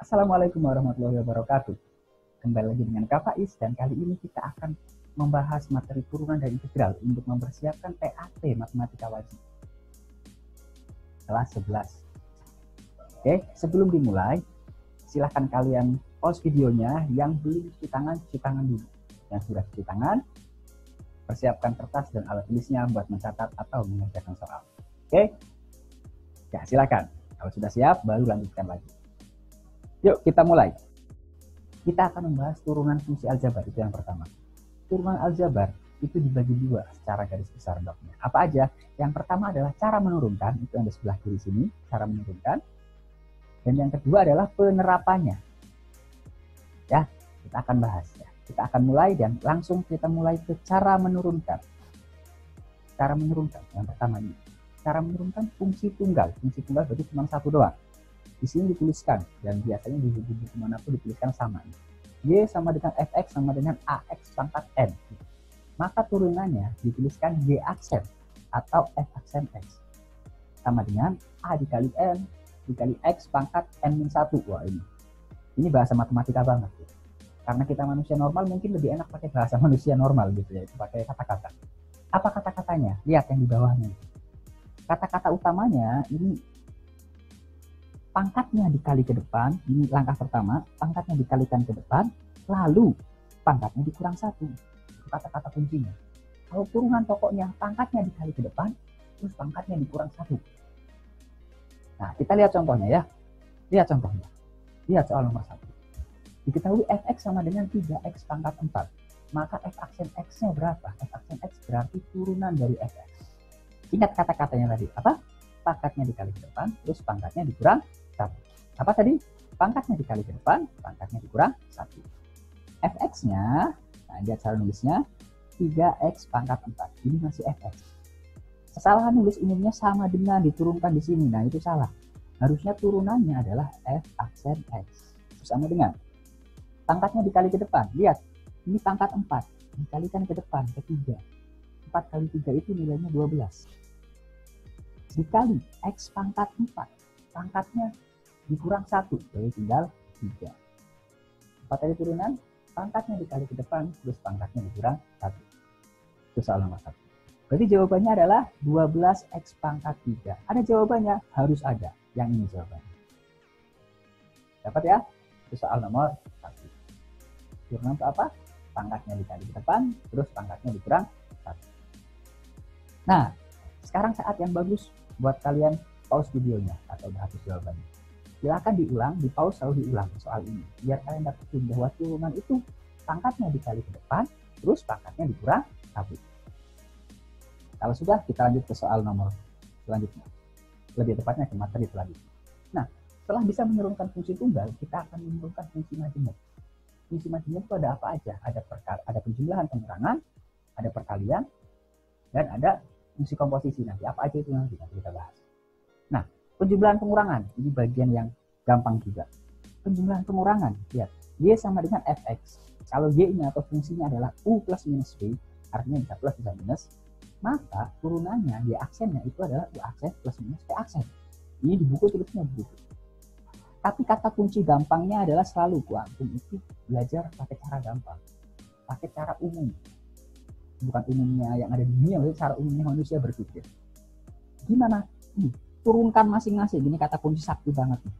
Assalamualaikum warahmatullahi wabarakatuh. Kembali lagi dengan Kak Faiz dan kali ini kita akan membahas materi turunan dan integral untuk mempersiapkan PAT Matematika Wajib kelas 11. Oke, sebelum dimulai, silahkan kalian pause videonya. Yang belum cuci tangan dulu. Yang sudah cuci tangan, persiapkan kertas dan alat tulisnya buat mencatat atau mengerjakan soal. Oke? Ya, silakan. Kalau sudah siap, baru lanjutkan lagi. Yuk, kita mulai. Kita akan membahas turunan fungsi aljabar, itu yang pertama. Turunan aljabar itu dibagi dua secara garis besar bloknya. Apa aja? Yang pertama adalah cara menurunkan, itu yang di sebelah kiri sini, cara menurunkan. Dan yang kedua adalah penerapannya. Ya, kita akan bahas ya. Kita akan mulai dan langsung kita mulai ke cara menurunkan. Cara menurunkan yang pertama ini. Cara menurunkan fungsi tunggal. Fungsi tunggal berarti cuma satu doang. Di sini dituliskan dan biasanya di buku manapun dituliskan sama. Y sama dengan fx sama dengan ax pangkat n. Maka turunannya dituliskan y aksen atau f aksen x sama dengan a dikali n dikali x pangkat n-1. Wah, ini bahasa matematika banget ya. Karena kita manusia normal mungkin lebih enak pakai bahasa manusia normal gitu ya, itu pakai kata-kata. Apa kata-katanya? Lihat yang di bawahnya. Kata-kata utamanya ini pangkatnya dikali ke depan, ini langkah pertama, pangkatnya dikalikan ke depan, lalu pangkatnya dikurang 1. Itu kata-kata kuncinya. Kalau turunan pokoknya pangkatnya dikali ke depan, terus pangkatnya dikurang 1. Nah, kita lihat contohnya ya. Lihat contohnya. Lihat soal nomor 1. Diketahui fx sama dengan 3x pangkat 4. Maka f aksen x-nya berapa? F aksen x berarti turunan dari fx. Ingat kata-katanya tadi, apa? Pangkatnya dikali ke depan, terus pangkatnya dikurang 1. Apa tadi? Pangkatnya dikali ke depan, pangkatnya dikurang 1. Fx-nya, nah lihat cara nulisnya, 3x pangkat 4. Ini masih fx. Kesalahan nulis umumnya sama dengan diturunkan di sini. Nah, itu salah. Harusnya turunannya adalah f aksen x. Sama dengan pangkatnya dikali ke depan. Lihat, ini pangkat 4. Dikalikan ke depan, ke 3. 4 kali 3 itu nilainya 12. Dikali x pangkat 4. Pangkatnya dikurang 1. Jadi tinggal 3. Apa tadi turunan? Pangkatnya dikali ke depan, terus pangkatnya dikurang 1. Itu soal nomor 1. Berarti jawabannya adalah 12x pangkat 3. Ada jawabannya? Harus ada. Yang ini jawabannya. Dapat ya? Itu soal nomor 1. Turunan itu apa? Pangkatnya dikali ke depan, terus pangkatnya dikurang 1. Nah, sekarang saat yang bagus buat kalian pause videonya atau hapus jawabannya. Silakan diulang, di pause lalu diulang soal ini. Biar kalian dapetin bahwa turunan itu pangkatnya dikali ke depan, terus pangkatnya dikurang 1. Kalau sudah, kita lanjut ke soal nomor selanjutnya. Lebih tepatnya ke materi selanjutnya. Nah, setelah bisa menurunkan fungsi tunggal, kita akan menurunkan fungsi majemuk. Fungsi majemuk itu ada apa aja? Ada penjumlahan pengurangan, ada perkalian, dan ada fungsi komposisi. Nanti apa aja itu nanti kita bahas. Nah, penjumlahan pengurangan ini bagian yang gampang juga. Penjumlahan pengurangan, lihat, y sama dengan fx. Kalau y-nya atau fungsinya adalah u plus minus v, artinya bisa plus bisa minus, maka turunannya y aksennya itu adalah u aksen plus minus v aksen. Ini di buku tulisnya begitu. Tapi kata kunci gampangnya adalah selalu kuantum itu belajar pakai cara gampang, pakai cara umum. Bukan umumnya yang ada di dunia, maksudnya cara umumnya manusia berpikir. Gimana? Turunkan masing-masing. Ini kata kunci sakti banget nih.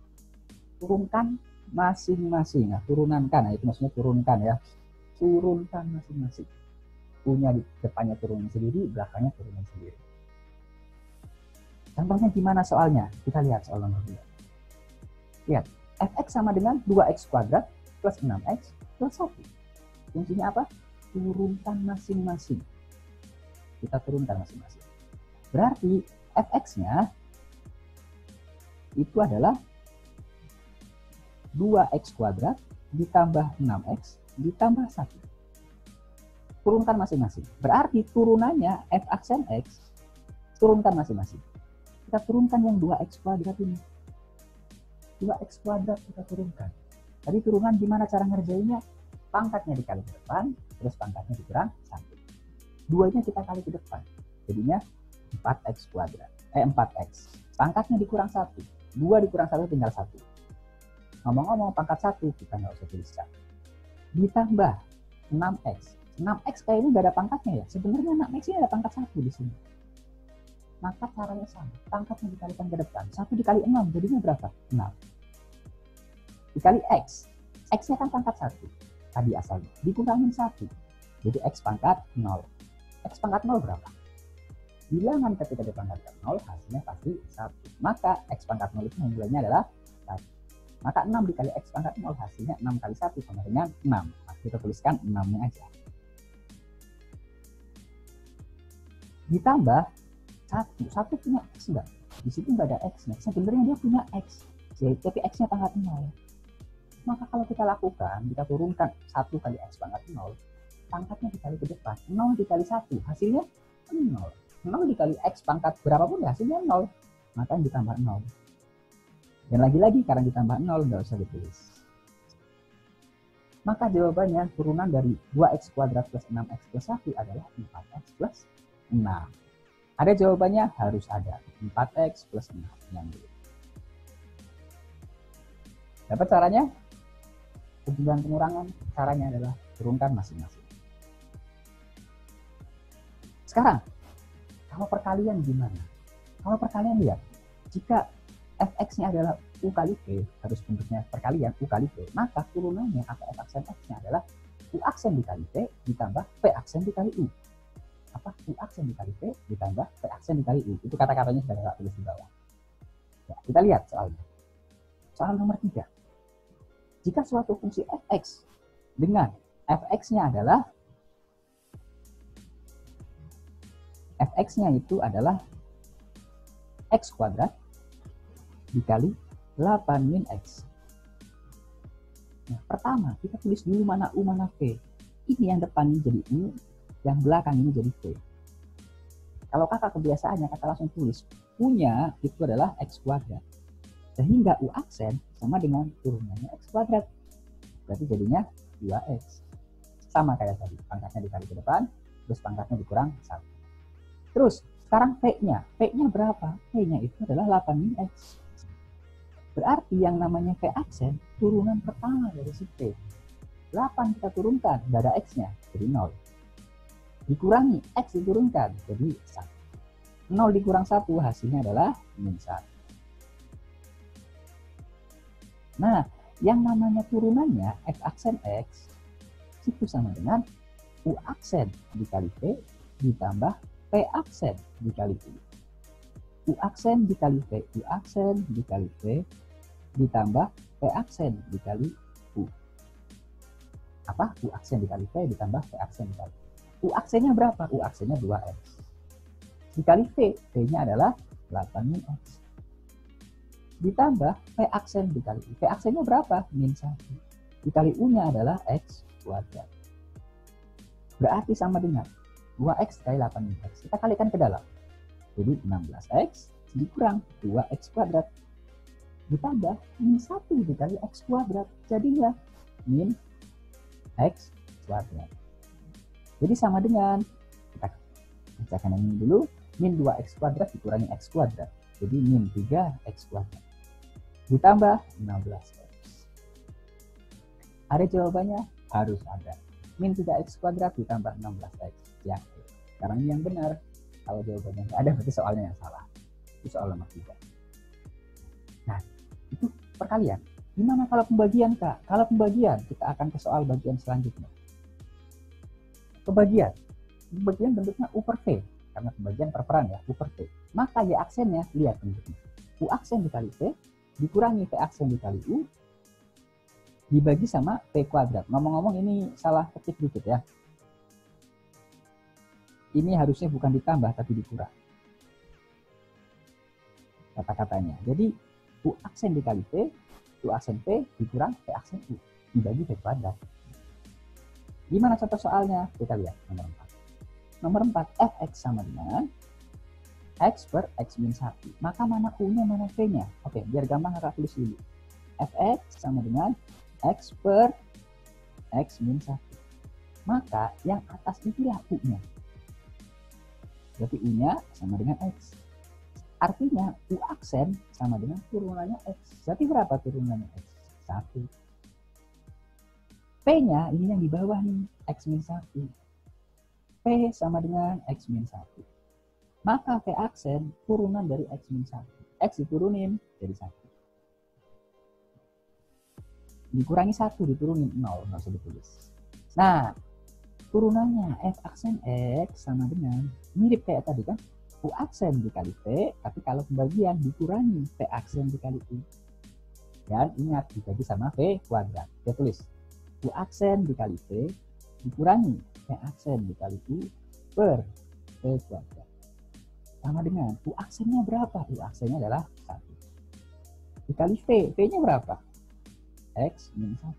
Turunkan masing-masing. Nah, turunankan. Nah, itu maksudnya turunkan ya. Turunkan masing-masing. Punya di depannya turunan sendiri, belakangnya turunan sendiri. Contohnya gimana soalnya? Kita lihat soal nomor 2. Lihat, fx sama dengan 2x kuadrat plus 6x plus 1. Fungsinya apa? Turunkan masing-masing. Kita turunkan masing-masing. Berarti fx-nya itu adalah 2x kuadrat ditambah 6x ditambah 1. Turunkan masing-masing. Berarti turunannya f aksen x, turunkan masing-masing. Kita turunkan yang 2x kuadrat ini. 2x kuadrat kita turunkan. Tadi turunan gimana cara ngerjainnya? Pangkatnya dikali ke depan, terus pangkatnya dikurang 1. 2-nya kita kali ke depan. Jadinya 4x kuadrat. 4x. Pangkatnya dikurang 1. 2 dikurang 1 tinggal 1. Ngomong-ngomong pangkat 1, kita nggak usah tuliskan. Ditambah 6x. 6x kayak ini nggak ada pangkatnya ya. Sebenarnya 6x ini ada pangkat 1 di sini. Maka caranya sama. Pangkatnya dikalikan ke depan. 1 dikali 6 jadinya berapa? 6. Dikali x. X-nya kan pangkat 1. Tadi asalnya. Dikurangin 1. Jadi x pangkat 0. X pangkat 0 berapa? Bilangan ketika dipangkatkan 0, hasilnya pasti 1. Maka x pangkat 0 itu nilainya adalah 1. Maka 6 dikali x pangkat 0, hasilnya 6 kali 1 sama dengan 6. Maka kita tuliskan 6-nya aja. Ditambah 1. 1 punya x enggak? Di situ enggak ada x-nya. Sebenarnya dia punya x. Tapi x-nya pangkat 0. Maka kalau kita lakukan, kita turunkan 1 kali x pangkat 0, pangkatnya dikali ke depan. 0 dikali 1, hasilnya 0. 0 dikali x pangkat berapapun ya hasilnya 0. Maka ditambah 0. Dan lagi-lagi karena ditambah 0 nggak usah ditulis. Maka jawabannya turunan dari 2x kuadrat plus 6x plus 1 adalah 4x plus 6. Ada jawabannya? Harus ada. 4x plus 6 yang dulu. Dapat caranya? Tujuan pengurangan caranya adalah turunkan masing-masing. Sekarang, kalau perkalian gimana? Kalau perkalian lihat, jika fx-nya adalah u kali v, harus bentuknya perkalian u kali v, maka turunannya atau f aksen x-nya adalah u aksen dikali v ditambah v aksen dikali u. Apa? U aksen dikali v ditambah v aksen dikali u. Itu kata-katanya sudah saya tulis di bawah. Ya, kita lihat soalnya. Soal nomor 3. Jika suatu fungsi fx dengan fx-nya adalah fx-nya itu adalah x kuadrat dikali 8 min x. Nah, pertama kita tulis dulu mana u mana v. Ini yang depan ini jadi u, yang belakang ini jadi v. Kalau kakak kebiasaannya kakak langsung tulis u-nya itu adalah x kuadrat. Sehingga u aksen sama dengan turunannya x kuadrat. Berarti jadinya 2x. Sama kayak tadi, pangkatnya dikali ke depan, terus pangkatnya dikurang 1. Terus, sekarang v-nya. V-nya berapa? V-nya itu adalah 8 min x. Berarti yang namanya v aksen, turunan pertama dari si v. 8 kita turunkan, nggak ada x-nya, jadi 0. Dikurangi, x diturunkan, jadi 1. 0 dikurang 1, hasilnya adalah min 1. Nah, yang namanya turunannya f aksen x itu sama dengan u aksen dikali v ditambah v aksen dikali u. U aksen dikali v, u aksen dikali v ditambah v aksen dikali u. Apa? U aksen dikali v ditambah v aksen dikali u. U aksennya berapa? U aksennya 2x. Dikali v, v-nya adalah 8 min x. Ditambah v aksen dikali u. V aksennya berapa? Min 1. Dikali u-nya adalah x kuadrat. Berarti sama dengan 2x kali 8 min x. Kita kalikan ke dalam. Jadi 16x dikurang 2x kuadrat. Ditambah min 1 dikali x kuadrat. Jadinya min x kuadrat. Jadi sama dengan, kita bacakan yang ini dulu, min 2x kuadrat dikurangi x kuadrat. Jadi min 3x kuadrat. Ditambah 16x. Ada jawabannya? Harus ada. Min 3x kuadrat ditambah 16x. Ya, sekarang ini yang benar. Kalau jawabannya nggak ada, berarti soalnya yang salah. Itu soal nomor 3. Nah, itu perkalian. Gimana kalau pembagian, Kak? Kalau pembagian, kita akan ke soal bagian selanjutnya. Pembagian. Pembagian bentuknya U per V. Karena pembagian perperan ya, U per V. Maka Y aksennya, lihat bentuknya. U aksen dikali V, dikurangi V aksen dikali U, dibagi sama V kuadrat. Ngomong-ngomong ini salah ketik dikit ya. Ini harusnya bukan ditambah tapi dikurang. Kata-katanya. Jadi U aksen dikali V, U aksen V dikurang V aksen U, dibagi V kuadrat. Gimana contoh soalnya? Kita lihat nomor 4. Nomor 4, fx sama dengan x per x min 1. Maka mana u-nya, mana v-nya? Oke, biar gampang kakak tulis dulu. Fx sama dengan x per x min 1. Maka yang atas itulah u-nya. Berarti u-nya sama dengan x. Artinya u aksen sama dengan turunannya x. Berarti berapa turunannya x? 1. P-nya ini yang di bawah nih, X-1. P sama dengan X-1. Maka P aksen turunan dari X-1. X diturunin jadi 1. Dikurangi 1, diturunin 0, nggak usah ditulis. Nah, turunannya F aksen X sama dengan, mirip kayak tadi kan, U aksen dikali P, tapi kalau pembagian dikurangi P aksen dikali U. Dan ingat, dibagi sama V kuadrat. Kita tulis, U aksen dikali P, dikurangi P aksen dikali U per P kuadrat. Sama dengan, U aksennya berapa? U aksennya adalah 1. Dikali V, V-nya berapa? X minus 1.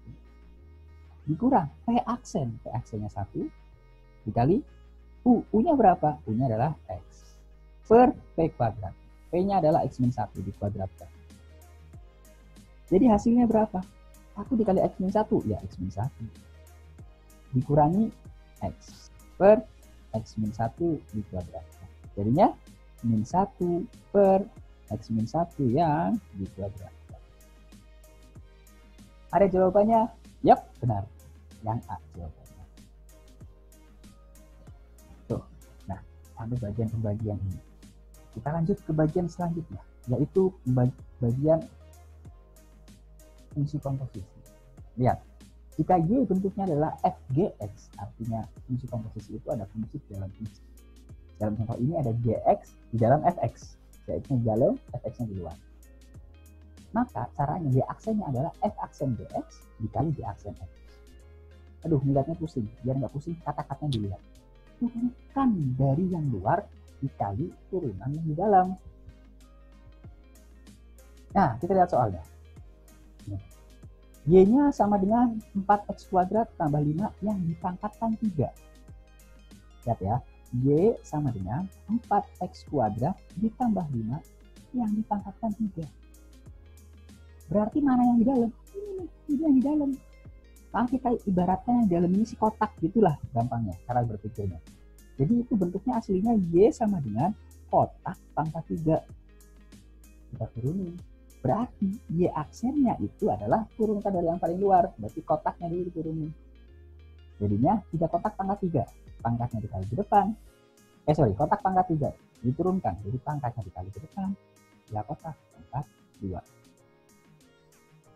Dikurang P aksen, P aksennya 1. Dikali U, U-nya berapa? U-nya adalah X. Per P kuadrat. P-nya adalah X minus 1 dikuadratkan. Jadi hasilnya berapa? 1 dikali X minus 1, ya X minus 1. Dikurangi X per X minus 1 dikuadratkan. Jadinya min 1 per X minus 1 yang dikuadratkan. Ada jawabannya? Yap, benar. Yang A jawabannya. Tuh. Nah, sampai bagian pembagian ini. Kita lanjut ke bagian selanjutnya, yaitu bagian fungsi komposisi. Lihat, jika Y bentuknya adalah FGX, artinya fungsi komposisi itu ada fungsi dalam fungsi. Dalam contoh ini ada GX di dalam FX. GX-nya di dalam, FX-nya di luar. Maka caranya Y aksennya adalah F aksen GX dikali Y aksen X. Aduh, ngeliatnya pusing. Biar nggak pusing, kata-katanya dilihat. Turunkan dari yang luar dikali turunan yang di dalam. Nah, kita lihat soalnya. Y-nya sama dengan 4X kuadrat tambah 5 yang dipangkatkan 3. Lihat ya, Y sama dengan 4X kuadrat ditambah 5 yang dipangkatkan 3. Berarti mana yang di dalam? Ini yang di dalam. Maka kita ibaratnya yang di dalam ini si kotak, gitulah gampangnya cara berpikirnya. Jadi itu bentuknya aslinya Y sama dengan kotak pangkat 3. Kita turunin. Berarti Y aksennya itu adalah turunkan dari yang paling luar. Berarti kotaknya dulu diturunin. Jadinya 3 kotak pangkat 3. Pangkatnya dikali ke depan. Kotak pangkat 3 diturunkan. Jadi pangkatnya dikali ke depan. Ya kotak pangkat 2.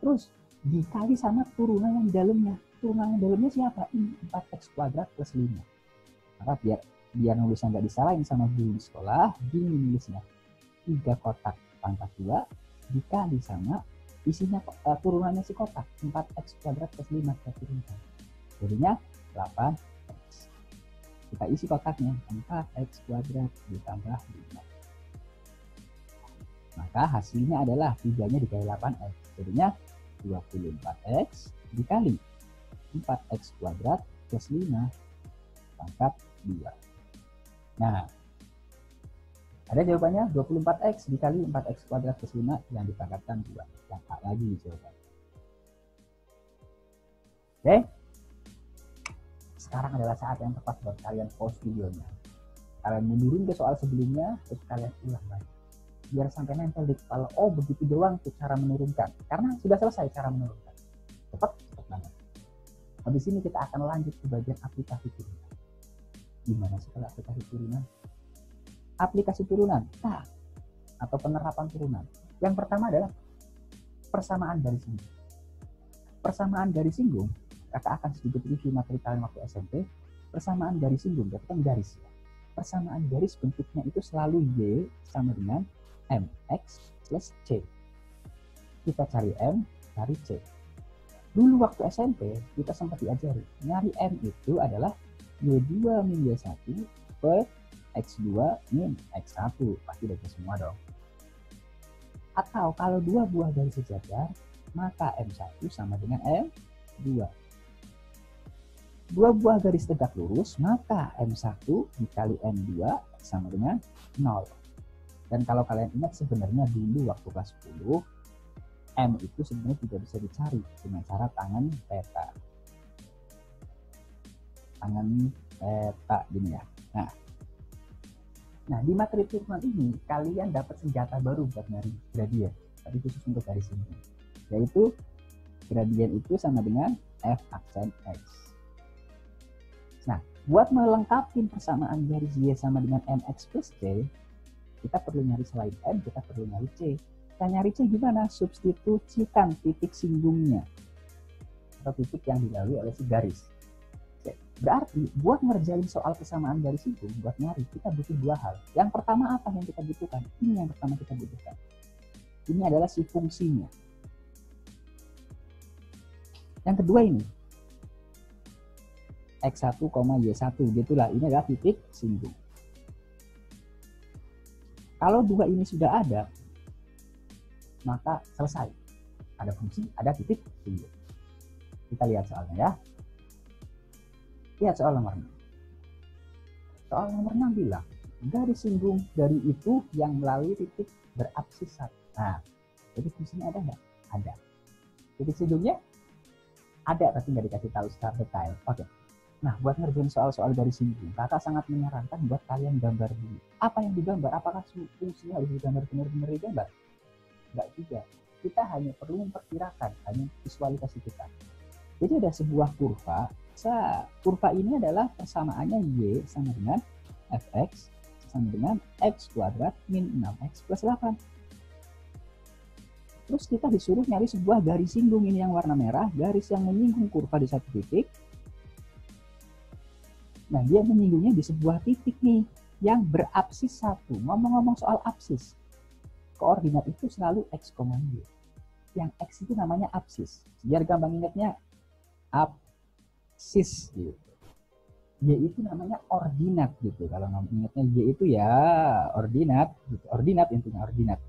Terus dikali sama turunan yang di dalamnya. Turunan yang di dalamnya siapa? Ini 4X kuadrat plus 5. Maka biar nulisnya nggak disalahin sama guru di sekolah, gini nulisnya. 3 kotak pangkat 2 dikali sama isinya turunannya si kotak 4X kuadrat plus 5 kita turunkan. Jadinya 8X. Kita isi kotaknya 4X kuadrat ditambah 5. Maka hasilnya adalah 3-nya dikali 8X. Jadinya 24X dikali 4X kuadrat plus 5 pangkat 2. Nah, ada jawabannya 24X dikali 4X kuadrat plus 5 yang dipangkatkan 2. Yang A lagi jawabannya. Oke. Sekarang adalah saat yang tepat buat kalian pause videonya. Kalian mundurin ke soal sebelumnya, terus kalian ulang lagi. Biar sampai nempel di kepala, oh begitu doang tuh cara menurunkan. Karena sudah selesai cara menurunkan. Cepat banget. Habis ini kita akan lanjut ke bagian aplikasi turunan. Gimana sih kalau aplikasi turunan? Aplikasi turunan, atau penerapan turunan. Yang pertama adalah persamaan garis singgung. Persamaan garis singgung, kakak akan sedikit review materi kalian waktu SMP. Persamaan garis singgung, berarti kan garis ya. Persamaan garis bentuknya itu selalu Y sama dengan MX plus C. Kita cari M, cari C. Dulu waktu SMP, kita sempat diajari, nyari M itu adalah Y2 min Y1 per X2 min X1. Pasti udah semua dong. Atau kalau 2 buah garis sejajar, maka M1 sama dengan M2. 2 buah garis tegak lurus, maka M1 dikali M2 sama dengan 0. Dan kalau kalian ingat sebenarnya dulu waktu kelas 10, M itu sebenarnya tidak bisa dicari dengan cara tangan peta. Tangan peta gini ya. Nah di materi turunan ini kalian dapat senjata baru buat nyari gradien, tapi khusus untuk garis ini, yaitu Gradien itu sama dengan f aksen x. Nah, buat melengkapi persamaan garis y sama dengan mx plus c, kita perlu nyari selain m, kita perlu nyari c. Kita nyari c gimana? Substitusikan titik singgungnya atau titik yang dilalui oleh si garis. Oke. Berarti buat ngerjain soal kesamaan garis singgung, buat nyari kita butuh dua hal. Yang pertama apa yang kita butuhkan? Ini yang pertama kita butuhkan. Ini adalah si fungsinya. Yang kedua ini x1, y1 gitulah. Ini adalah titik singgung. Kalau dua ini sudah ada, maka selesai. Ada fungsi, ada titik singgung. Kita lihat soalnya ya. Lihat soal nomor 6. Soal nomor 6 bilang, garis singgung dari itu yang melalui titik berapsis 1. Nah, jadi fungsinya ada nggak? Ada. Titik singgungnya ada, tapi nggak dikasih tahu secara detail. Oke. Nah, buat ngerjain soal-soal garis singgung, kakak sangat menyarankan buat kalian gambar dulu. Apa yang digambar? Apakah fungsinya harus digambar benar-benar digambar? Nggak juga. Kita hanya perlu memperkirakan, hanya visualisasi kita. Jadi ada sebuah kurva. Kurva ini adalah persamaannya y sama dengan fx sama dengan x kuadrat min 6x plus 8. Terus kita disuruh nyari sebuah garis singgung, ini yang warna merah, garis yang menyinggung kurva di satu titik. Nah, dia menyinggungnya di sebuah titik nih yang berapsis 1. Ngomong-ngomong soal apsis, koordinat itu selalu x, y. Yang x itu namanya apsis. Biar gampang ingatnya, apsis gitu. Y itu namanya ordinat gitu. Kalau ingatnya Y itu ya ordinat gitu. Ordinat intinya ordinat.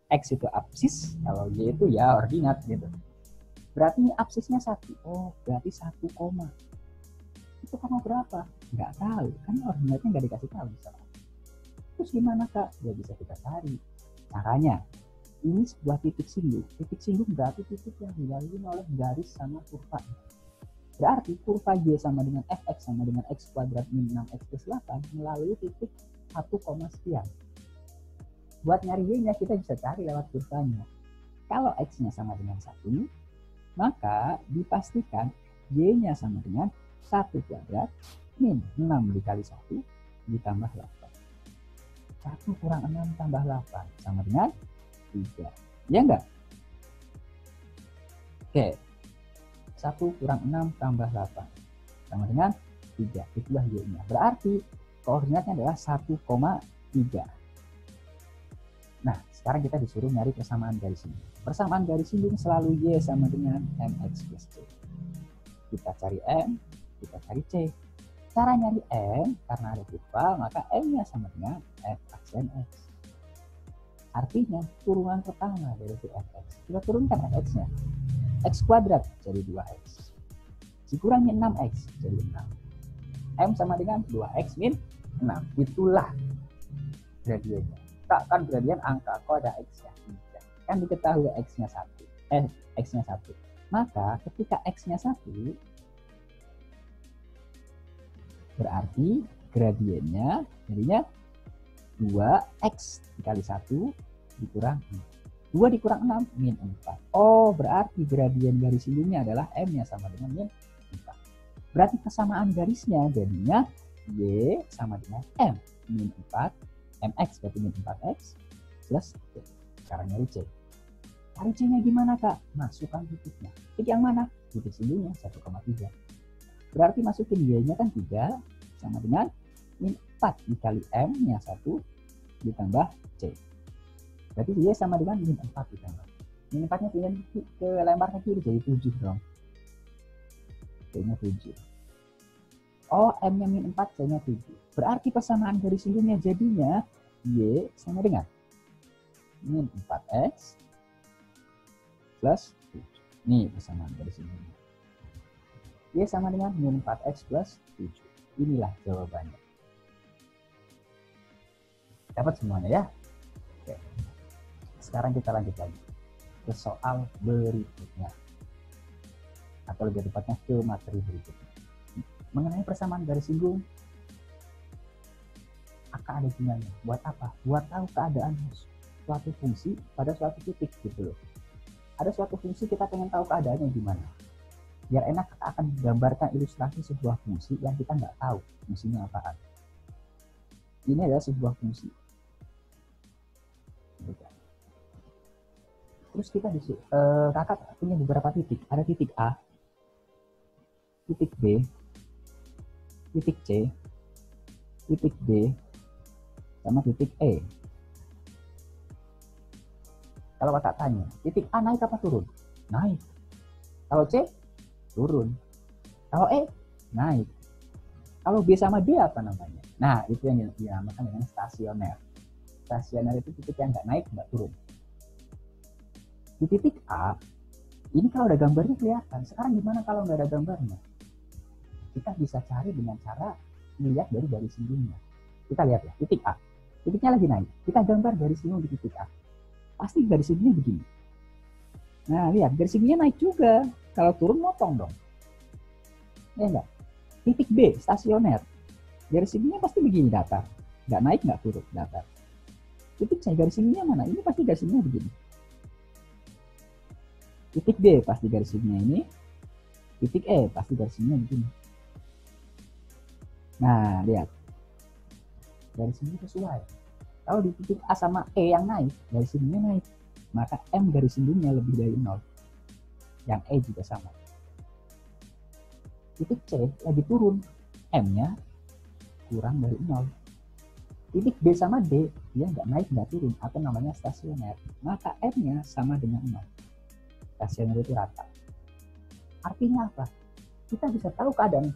X itu apsis, kalau Y itu ya ordinat gitu. Berarti apsisnya 1. Oh, berarti 1 koma. Itu koma berapa? Nggak tahu. Kan ordinatnya nggak dikasih tahu misalnya. Terus gimana Kak? Ya bisa kita cari. Caranya, ini sebuah titik singgung. Titik singgung berarti titik yang dilalui oleh garis sama kurva. Berarti kurva y sama dengan fx sama dengan x kuadrat min 6x plus 8 melalui titik 1, sekian. Buat nyari y-nya kita bisa cari lewat kurvanya. Kalau x-nya sama dengan 1, maka dipastikan y-nya sama dengan 1 kuadrat min 6 dikali 1 ditambah 8. 1 kurang 6 tambah 8 sama dengan 3. Ya enggak? Oke. 1 kurang 6 tambah 8 sama dengan 3. Itulah y-nya. Berarti koordinatnya adalah 1,3. Nah, sekarang kita disuruh nyari persamaan garis singgung. Persamaan garis singgung selalu y sama dengan mx plus c. Kita cari m, kita cari c. Cara nyari m, karena ada kurva, maka m-nya sama dengan f aksen x. Artinya, turunan pertama dari fx. Kita turunkan fx-nya. X kuadrat jadi 2x. Dikurangi 6x jadi 6. M sama dengan 2x min 6. Itulah gradiennya. Takkan gradien angka kok ada x-nya. Kan diketahui x-nya 1. X-nya 1. Maka ketika x-nya 1, berarti gradiennya jadinya 2x dikali 1 dikurang 2 dikurang 6 min 4. Oh, berarti gradien garis singgungnya adalah m-nya sama dengan min 4. Berarti kesamaan garisnya jadinya y sama dengan m min 4 mx berarti min 4x plus c. Sekarang nyari c. Cari c-nya gimana Kak? Masukkan titiknya. Titik yang mana? Titik singgungnya 1,3. Berarti masukin y-nya kan 3 sama dengan min 4 dikali m-nya 1 ditambah c. Berarti y sama dengan min 4 ditambah. Min 4-nya ke lempar ke kiri jadi 7 dong. C-nya 7. Oh, M-nya min 4, C-nya 7. Berarti persamaan garis singgungnya jadinya y sama dengan min 4x plus 7. Nih persamaan garis singgungnya. Y sama dengan min 4x plus 7. Inilah jawabannya. Dapat semuanya ya? Oke. Sekarang kita lanjut lagi ke soal berikutnya, atau lebih tepatnya ke materi berikutnya. Mengenai persamaan garis singgung, akan ada gunanya. Buat apa? Buat tahu keadaan suatu fungsi pada suatu titik gitu loh. ada suatu fungsi kita pengen tahu keadaannya gimana. Biar enak kita akan gambarkan ilustrasi sebuah fungsi yang kita nggak tahu fungsinya apaan. Ini adalah sebuah fungsi. Terus kita kakak punya beberapa titik. Ada titik A, titik B, titik C, titik D, sama titik E. Kalau kakak tanya, titik A naik apa turun? Naik. Kalau C, turun. Kalau E, naik. Kalau B sama D apa namanya? Nah, itu yang dinamakan dengan stasioner. Stasioner itu titik yang nggak naik, nggak turun. Di titik A, ini kalau ada gambarnya kelihatan. Sekarang gimana kalau nggak ada gambarnya? Kita bisa cari dengan cara melihat dari garis lingkungnya. Kita lihat ya, titik A. Titiknya lagi naik. Kita gambar garis lingkung di titik A. Pasti garis lingkungnya begini. Nah, lihat, garis lingkungnya naik juga. Kalau turun, motong dong. Ya enggak? Titik B, stasioner. Garis lingkungnya pasti begini, datar. Nggak naik, nggak turun, datar. Titik C, garis lingkungnya mana? Ini pasti garis lingkungnya begini. Titik D pasti garis lingkungnya ini. Titik E pasti garis lingkungnya begini. Nah, lihat. Garis lingkungnya sesuai. Kalau di titik A sama E yang naik, garis lingkungnya naik. Maka M garis lingkungnya lebih dari 0. Yang E juga sama. Titik C lagi turun. M-nya kurang dari 0. Titik B sama D, dia nggak naik, nggak turun. Atau namanya stasioner. Maka M-nya sama dengan 0. Stasioner itu rata. Artinya apa? Kita bisa tahu keadaan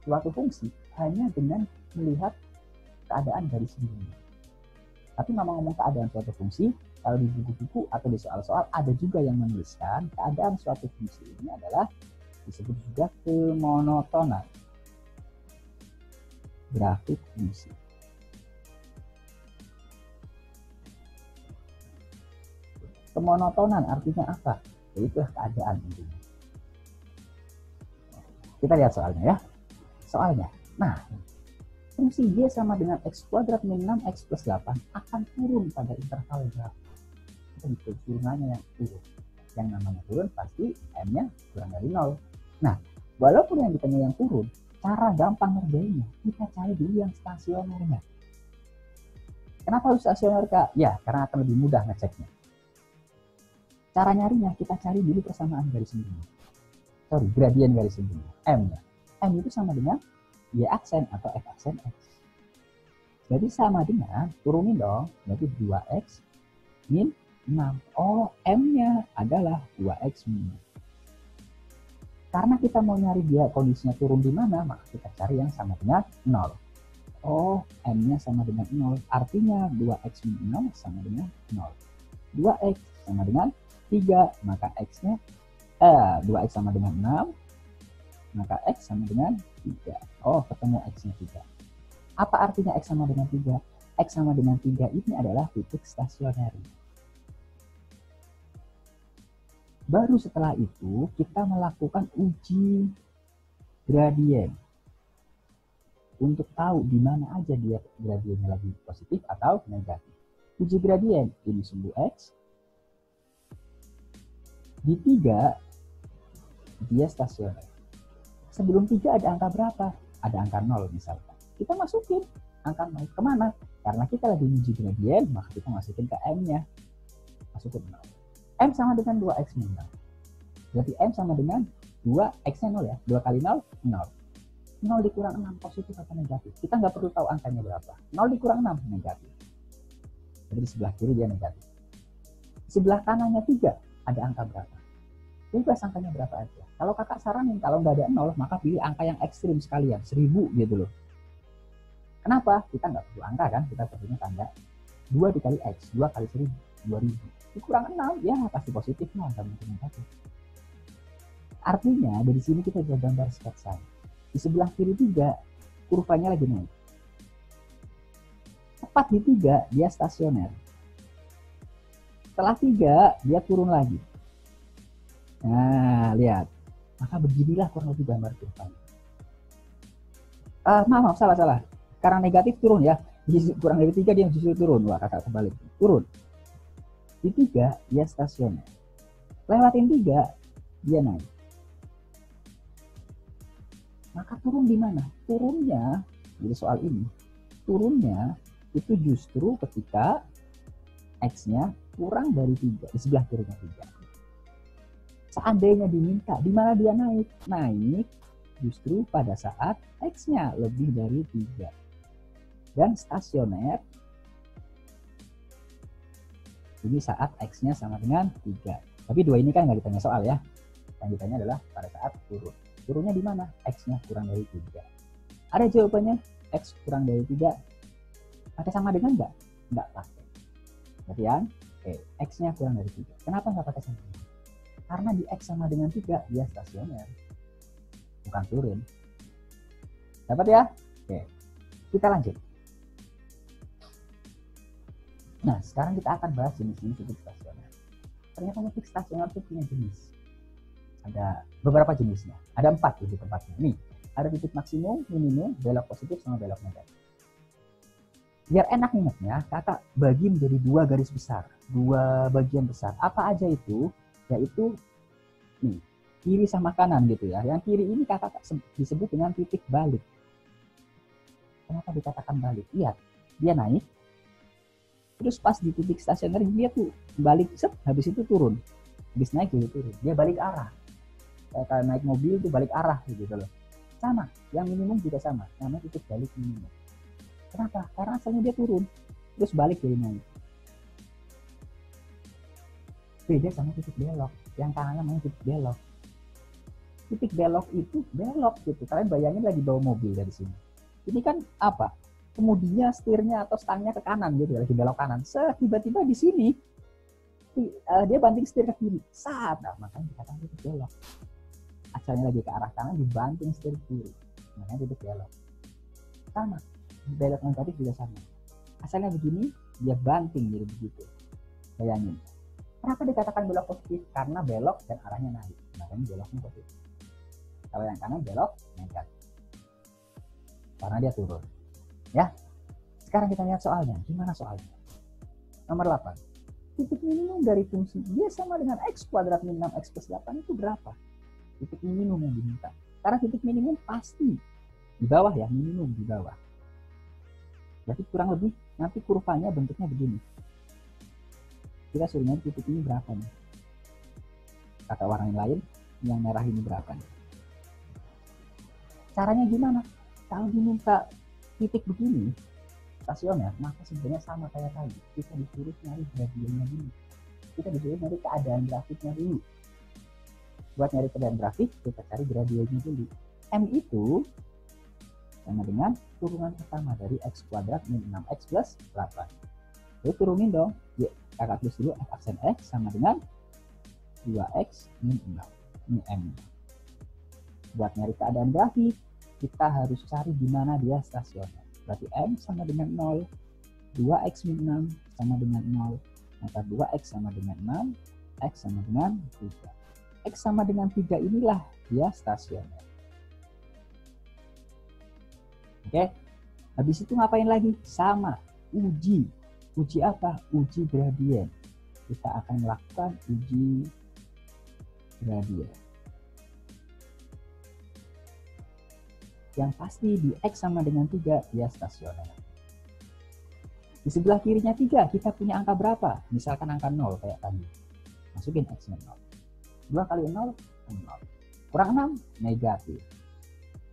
suatu fungsi hanya dengan melihat keadaan garis lingkungnya. Tapi ngomong-ngomong keadaan suatu fungsi, kalau di buku-buku atau di soal-soal ada juga yang menuliskan keadaan suatu fungsi ini adalah disebut juga kemonotonan. Grafik fungsi. Kemonotonan artinya apa? Itu keadaan intinya. Kita lihat soalnya ya. Soalnya. Nah, fungsi Y sama dengan X kuadrat min 6X plus 8 akan turun pada interval berapa? Itu turunannya yang turun. Yang namanya turun pasti M-nya kurang dari 0. Nah, walaupun yang ditanya yang turun, cara gampang ngerjainnya, kita cari dulu yang stasionernya. Kenapa harus stasioner, Kak? Ya, karena akan lebih mudah ngeceknya. Cara nyarinya kita cari dulu persamaan garis lingkungnya. Gradien garis lingkungnya. M-nya. M itu sama dengan Y aksen atau F aksen X. Jadi sama dengan, turunin dong, berarti 2X min 6. Oh, M-nya adalah 2X min 6. Karena kita mau nyari dia kondisinya turun di mana, maka kita cari yang sama dengan 0. Oh, M-nya sama dengan 0. Artinya 2X min 6 sama dengan 0. 2X sama dengan 3, maka X-nya 2X sama dengan 6, maka X sama dengan 3. Oh, ketemu X-nya 3. Apa artinya X sama dengan 3? X sama dengan 3 ini adalah titik stasioner. Baru setelah itu kita melakukan uji gradien. Untuk tahu di mana aja dia gradiennya lagi positif atau negatif. Uji gradien, ini sumbu X. Di 3, dia stasioner. Sebelum 3 ada angka berapa? Ada angka 0 misalkan. Kita masukin angka 0. Kemana? Karena kita lagi uji gradien, maka kita masukin ke M-nya. Masukin 0. M sama dengan 2X min 0. Berarti M sama dengan 2X-nya 0 ya. 2 kali 0, 0. 0 dikurang 6, positif atau negatif? Kita nggak perlu tahu angkanya berapa. 0 dikurang 6, negatif. Jadi di sebelah kiri dia negatif. Di sebelah kanannya 3, ada angka berapa? Bebas angkanya berapa aja. Kalau kakak saranin, kalau nggak ada 0, maka pilih angka yang ekstrim sekalian, 1000 gitu loh. Kenapa? Kita nggak perlu angka kan, kita perlunya tanda 2 dikali X, 2 kali 1000, 2000. Dikurang 6, ya pasti positif lah, nggak mungkin negatif. Artinya dari sini kita bisa gambar sketsa. Di sebelah kiri 3, kurvanya lagi naik. Tepat di 3, dia stasioner. Setelah 3, dia turun lagi. Nah, lihat. Maka beginilah kurang lebih gambar kurvanya. Maaf, salah. Karena negatif turun ya. Kurang dari 3 dia justru turun. Wah, kakak kebalik. Turun. Di 3, dia stasioner. lewatin 3, dia naik. Maka turun di mana? Turunnya, di soal ini, turunnya itu justru ketika X-nya kurang dari 3, di sebelah kirinya 3. Seandainya diminta, di mana dia naik? Naik justru pada saat X-nya lebih dari 3. Dan stasioner, ini saat X-nya sama dengan 3. Tapi 2 ini kan nggak ditanya soal ya. Yang ditanya adalah pada saat turun. Turunnya di mana? X-nya kurang dari 3. Ada jawabannya, X kurang dari 3. Pakai sama dengan nggak? Nggak pakai. Berarti yang X-nya kurang dari 3. Kenapa nggak pakai sama dengan? Karena di X sama dengan 3, dia stasioner. Bukan turun. Dapat ya? Oke. Kita lanjut. Nah, sekarang kita akan bahas jenis-jenis titik stasioner. Ternyata titik stasioner itu punya jenis. Ada beberapa jenisnya. Ada 4 di tempatnya. Nih, ada titik maksimum, minimum, belok positif, sama belok negatif. Biar enak ingatnya, kakak bagi menjadi 2 garis besar. 2 bagian besar. Apa aja itu? Yaitu nih, kiri sama kanan gitu ya. Yang kiri ini kakak disebut dengan titik balik. Kenapa dikatakan balik? Lihat, dia naik. Terus pas di titik stasioner dia tuh balik, habis itu turun. Habis naik jadi turun. Dia balik arah. Kayak naik mobil tuh balik arah gitu loh. Sama, yang minimum juga sama, namanya titik balik minimum. Kenapa? Karena asalnya dia turun, terus balik jadi naik. Beda sama titik belok, yang kanannya namanya titik belok. Titik belok itu belok gitu, kalian bayangin lagi bawa mobil dari sini. Ini kan apa? Kemudinya setirnya atau stangnya ke kanan gitu, lagi belok kanan. Tiba-tiba di sini dia banting setir ke kiri, saat, nah, makanya dikatakan titik belok. Asalnya lagi ke arah kanan dibanting setir kiri, makanya titik belok. Sama, belok negatif juga sama. Asalnya begini, dia banting jadi begitu. Bayangin. Kenapa dikatakan belok positif? Karena belok dan arahnya naik, makanya beloknya positif. Kalau yang kanan belok negatif, karena dia turun. Ya. Sekarang kita lihat soalnya. Gimana soalnya? Nomor 8. Titik minimum dari fungsi dia sama dengan X kuadrat min 6X plus 8 itu berapa? Titik minimum yang diminta. Karena titik minimum pasti di bawah ya, minimum di bawah. Berarti kurang lebih nanti kurvanya bentuknya begini. Kita suruh nyari titik ini berapa nih? Kata warna yang lain, yang merah ini berapa nih? Caranya gimana? Kalau diminta titik begini, stasioner, maka sebenarnya sama kayak tadi. Kita disuruh nyari gradiennya dulu. Kita disuruh nyari keadaan grafiknya dulu. Buat nyari keadaan grafik, kita cari gradiennya dulu. M itu sama dengan turunan pertama dari X kuadrat min 6X plus 8. Jadi turunin dong. Ya, kakak tulis dulu F aksen X sama dengan 2X min 6. Ini M. Buat nyari keadaan grafik, kita harus cari di mana dia stasioner. Berarti M sama dengan 0. 2X min 6 sama dengan 0. Maka 2X sama dengan 6. X sama dengan 3. X sama dengan 3 inilah dia stasioner. Oke. Habis itu ngapain lagi? Sama. Uji. Uji apa? Uji gradien. Kita akan melakukan uji gradien. Yang pasti di X sama dengan 3 dia stasioner. Di sebelah kirinya 3 kita punya angka berapa? Misalkan angka 0 kayak tadi. Masukin X-nya 0. 2 kali 0, 0. Kurang 6, negatif.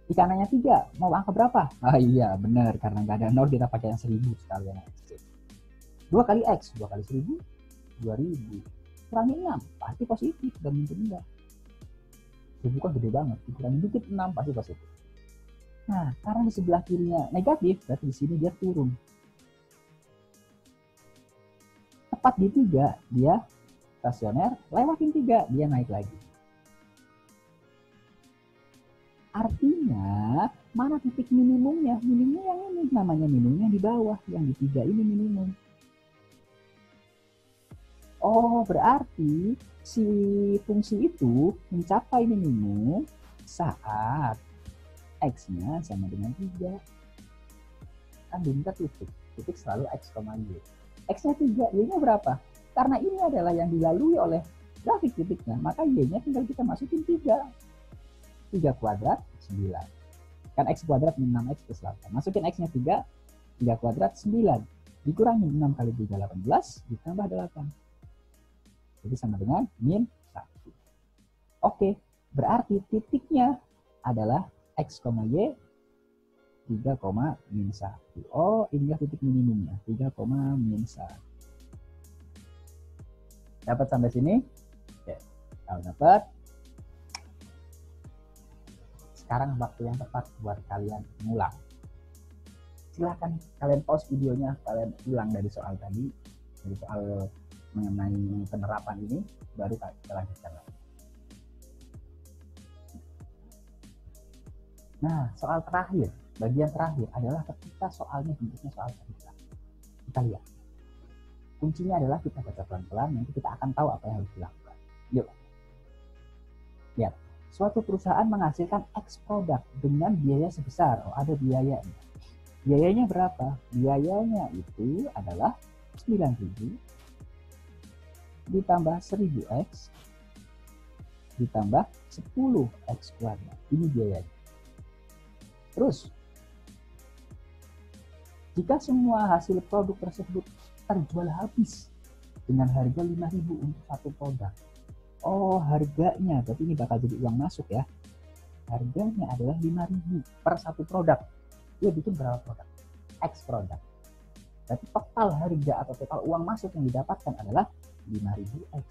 Di kanannya 3, mau angka berapa? Ah iya benar, karena nggak ada 0 kita pakai yang 1000 sekalian X. 2 kali X, 2 kali 1000, 2000. Kurangi 6, pasti positif, dan mungkin enggak. 1000 kan gede banget, dikurangi dikit 6, pasti positif. Nah, karena di sebelah kirinya negatif, berarti di sini dia turun. Tepat di 3, dia stasioner, lewatin 3, dia naik lagi. Artinya, mana titik minimumnya? Minimumnya yang ini, namanya minimumnya di bawah, yang di 3 ini minimum. Oh, berarti si fungsi itu mencapai minimum saat X-nya sama dengan 3. Kan diminta titik. Titik selalu X, Y. X-nya 3, Y-nya berapa? Karena ini adalah yang dilalui oleh grafik titiknya, maka Y-nya tinggal kita masukin 3. 3 kuadrat 9. Kan X kuadrat min 6X plus 8. Masukin X-nya 3. 3 kuadrat 9. Dikurangi 6 kali 3 18 ditambah 8. Jadi sama dengan min 1. Oke, berarti titiknya adalah X, Y 3, min 1. Oh, inilah titik minimumnya. 3, min 1. Dapat sampai sini? Oke, kalau dapat, sekarang waktu yang tepat buat kalian mengulang. Silahkan kalian pause videonya, kalian ulang dari soal tadi, dari soal mengenai penerapan ini, baru kita lanjutkan lagi. Nah, soal terakhir, bagian terakhir adalah ketika soalnya bentuknya soal cerita. Kita lihat. Kuncinya adalah kita baca pelan-pelan, nanti kita akan tahu apa yang harus dilakukan. Yuk. Lihat. Suatu perusahaan menghasilkan X produk dengan biaya sebesar. Oh, ada biayanya. Biayanya berapa? Biayanya itu adalah 9.000 ditambah 1000X ditambah 10X kuadrat. Ini biayanya. Terus, jika semua hasil produk tersebut terjual habis dengan harga 5.000 untuk satu produk. Oh, harganya, berarti ini bakal jadi uang masuk ya. Harganya adalah 5.000 per satu produk. Dia bikin berapa produk? X produk. Berarti total harga atau total uang masuk yang didapatkan adalah 5.000X.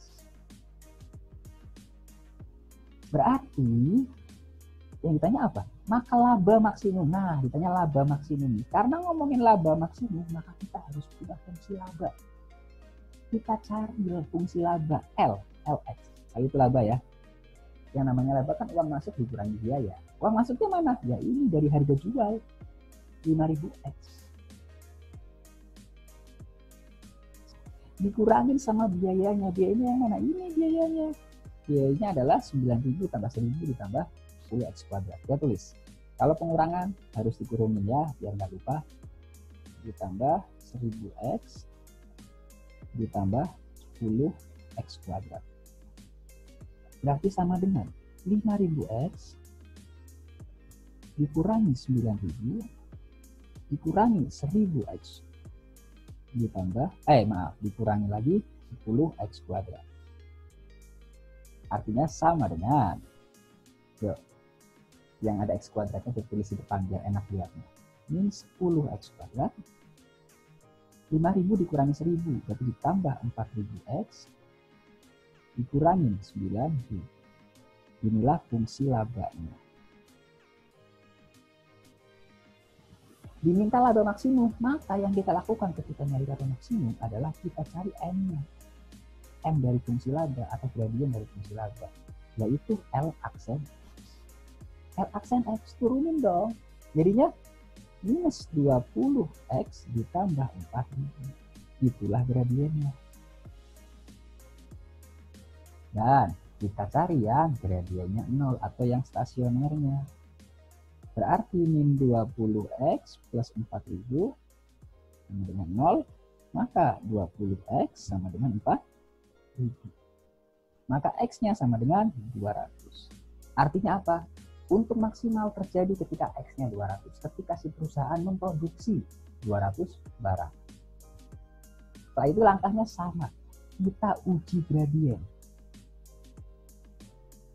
Berarti yang ditanya apa? Maka laba maksimum. Nah, ditanya laba maksimum. Karena ngomongin laba maksimum, maka kita harus punya fungsi laba. Kita cari fungsi laba L, LX. Itu laba ya. Yang namanya laba kan uang masuk dikurangi biaya. Uang masuknya mana? Ya ini dari harga jual 5.000X. Dikurangin sama biayanya. Biayanya yang mana? Ini biayanya. Biayanya adalah 9.000 tambah 1.000 ditambah 10X kuadrat. Kita tulis. Kalau pengurangan harus dikurungin ya, biar nggak lupa. Ditambah 1000X ditambah 10X kuadrat. Berarti sama dengan 5.000X dikurangi 9.000 dikurangi 1000X ditambah dikurangi lagi 10X kuadrat. Artinya sama dengan yang ada X kuadratnya ditulis di depan biar enak lihatnya. Min 10X kuadrat 5.000 dikurangi 1.000 berarti ditambah 4.000X dikurangi 9.000. Inilah fungsi labanya. Diminta laba maksimum, maka yang kita lakukan ketika nyari laba maksimum adalah kita cari M-nya. M dari fungsi laba atau gradien dari fungsi laba, yaitu L aksen X. L aksen X turunin dong. Jadinya minus 20X ditambah 4.000. Itulah gradiennya. Dan kita cari yang gradiennya 0 atau yang stasionernya. Berarti min 20X plus 4.000 sama dengan 0, maka 20X sama dengan 4.000. Maka X-nya sama dengan 200. Artinya apa? Untuk maksimal terjadi ketika X-nya 200, ketika si perusahaan memproduksi 200 barang. Setelah itu langkahnya sama. Kita uji gradien.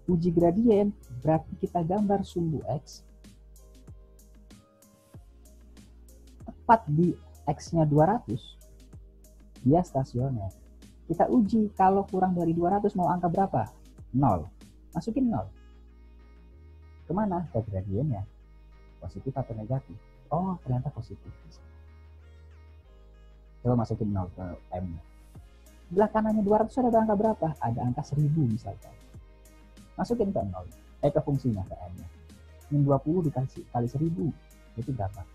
Uji gradien berarti kita gambar sumbu X tepat di X-nya 200, dia stasioner. Kita uji kalau kurang dari 200 mau angka berapa? 0. Masukin 0. Kemana? Ke gradiennya. Positif atau negatif? Oh, ternyata positif. Coba masukin 0 ke M-nya. Sebelah kanannya 200 ada angka berapa? Ada angka 1000 misalkan. Masukin ke 0, ke fungsinya, ke M-nya. Min 20 dikali 1000, itu berapa?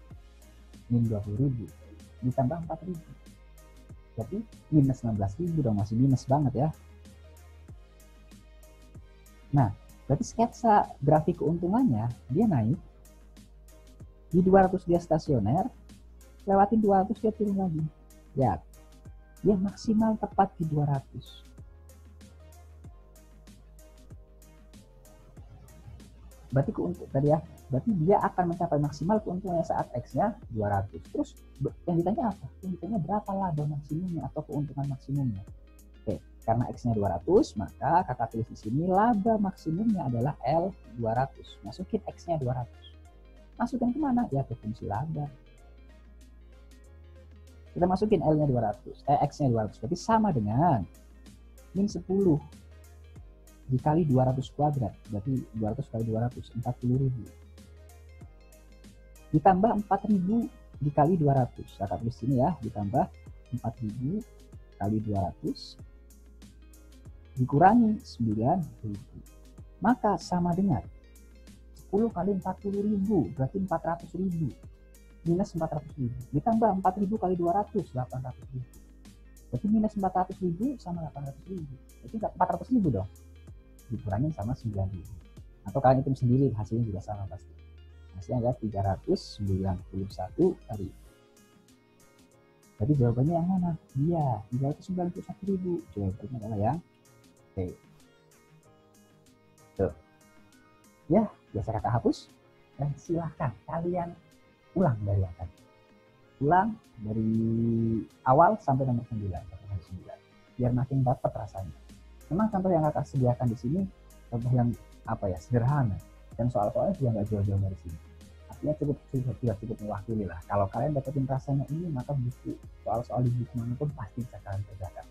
Min 20.000 ditambah 4.000. Jadi minus 16.000 dong, masih minus banget ya. Nah, berarti sketsa grafik keuntungannya, dia naik. Di 200 dia stasioner, lewatin 200 dia turun lagi. Ya, dia maksimal tepat di 200. Berarti tadi ya, berarti dia akan mencapai maksimal keuntungannya saat X-nya 200. Terus yang ditanya apa? Yang ditanya berapa laba maksimumnya atau keuntungan maksimumnya. Oke, karena X-nya 200, maka kakak tulis di sini laba maksimumnya adalah L 200. Masukin X-nya 200. Masukin kemana? Ya ke fungsi laba. Kita masukin L-nya 200, X-nya 200. Berarti sama dengan min 10 dikali 200 kuadrat, berarti 200 kali 200, 40.000. Ditambah 4.000 dikali 200. Saya tulis sini ya, ditambah 4.000 kali 200 dikurangi 9.000. Maka sama dengan 10 kali 40.000, berarti 400.000. Minus 400.000. Ditambah 4.000 kali 200, 800.000. Berarti minus 400.000 sama 800.000. Berarti 400.000 dong. Dikurangin sama 9.000. Atau kalian hitung sendiri, hasilnya juga sama pasti. Hasilnya adalah 391 kali. Berarti jawabannya yang mana? Iya, 391.000. Jawabannya adalah yang C. Tuh. Ya, biasa kakak hapus. Dan silahkan kalian ulang dari atas. Ulang dari awal sampai nomor 9. Biar makin dapat rasanya. Memang contoh yang kakak sediakan di sini contoh yang sederhana, dan soal-soalnya juga nggak jauh-jauh dari sini. Artinya cukup mewakili lah. Kalau kalian dapetin rasanya ini, maka buku soal-soal di buku manapun pasti bisa kalian kerjakan.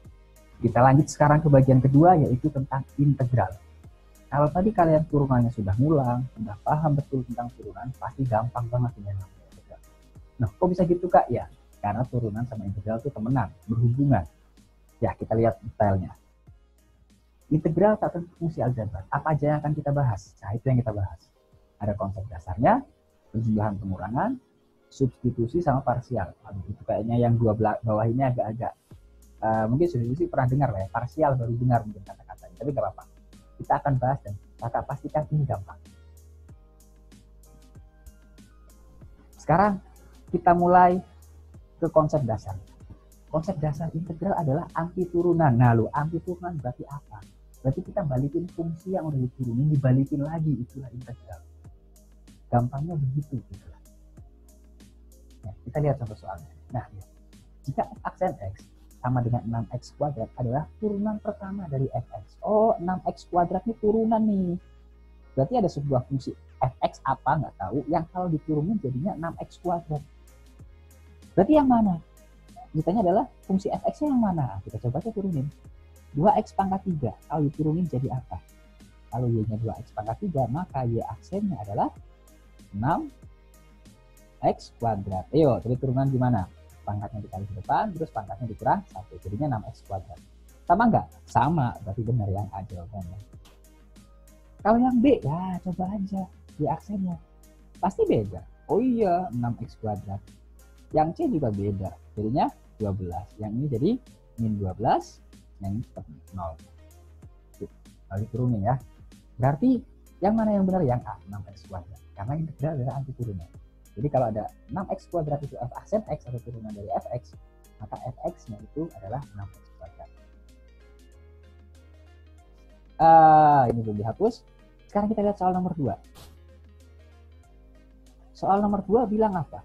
Kita lanjut sekarang ke bagian kedua, yaitu tentang integral. Kalau tadi kalian turunannya sudah ngulang, sudah paham betul tentang turunan, pasti gampang banget ini namanya integral. Nah, kok bisa gitu kak? Ya, karena turunan sama integral itu temenan, berhubungan. Ya, kita lihat detailnya. Integral tak tentu fungsi aljabar. Apa aja yang akan kita bahas? Nah, itu yang kita bahas. Ada konsep dasarnya, penjumlahan pengurangan, substitusi sama parsial. Itu kayaknya yang dua bawah ini agak-agak mungkin substitusi pernah dengar lah ya, parsial baru dengar mungkin kata-katanya, tapi gak apa-apa. Kita akan bahas dan kakak pastikan ini gampang. Sekarang kita mulai ke konsep dasar. Konsep dasar integral adalah anti turunan. Nah, anti turunan berarti apa? Berarti kita balikin fungsi yang udah diturunin, dibalikin lagi, itulah integral. Gampangnya begitu. Itulah. Nah, kita lihat contoh soalnya. Nah, jika f(x) sama dengan 6x kuadrat adalah turunan pertama dari fx. Oh, 6x kuadrat ini turunan nih. Berarti ada sebuah fungsi fx apa nggak tahu, yang kalau diturunin jadinya 6x kuadrat. Berarti yang mana? Ditanya adalah fungsi fx-nya yang mana? Kita coba aja turunin. 2x pangkat 3, kalau diturunin jadi apa? Kalau y-nya 2x pangkat 3, maka y aksennya adalah 6x kuadrat. Ayo, jadi turunan gimana? Pangkatnya dikali ke depan, terus pangkatnya dikurang 1, jadinya 6x kuadrat. Sama nggak? Sama, berarti benar yang A jawabannya. Kalau yang B, ya coba aja. Y aksennya. Pasti beda. Oh iya, 6x kuadrat. Yang C juga beda, jadinya 12. Yang ini jadi min 12, yang ini tetap 0. Lalu turunin ya. Berarti yang mana yang benar? Yang A, 6x kuadrat. Karena integral adalah anti turunan. Jadi kalau ada 6x kuadrat itu f aksen x atau turunan dari fx, maka fx-nya itu adalah 6x kuadrat. Ini belum dihapus. Sekarang kita lihat soal nomor 2. Soal nomor 2 bilang apa?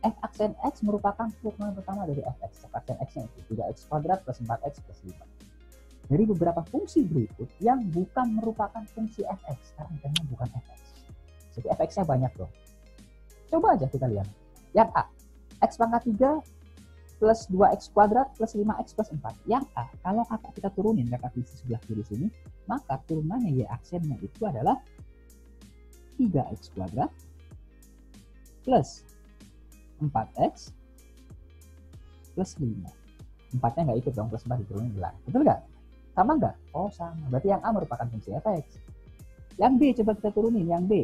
F aksen x merupakan turunan pertama dari fx. F aksen x-nya itu 3x kuadrat plus 4x plus 5. Dari beberapa fungsi berikut yang bukan merupakan fungsi fx, karena namanya bukan fx. Jadi fx-nya banyak loh. Coba aja kita lihat. Yang A, x pangkat 3 plus 2x kuadrat plus 5x plus 4. Yang A, kalau kakak kita turunin, kakak di sebelah kiri sini, maka turunannya y aksennya itu adalah 3x kuadrat plus 4x plus 5. 4-nya nggak ikut dong, plus 4 diturunin belah. Betul nggak? Sama nggak? Oh sama. Berarti yang A merupakan fungsi fx. Yang B coba kita turunin. Yang B,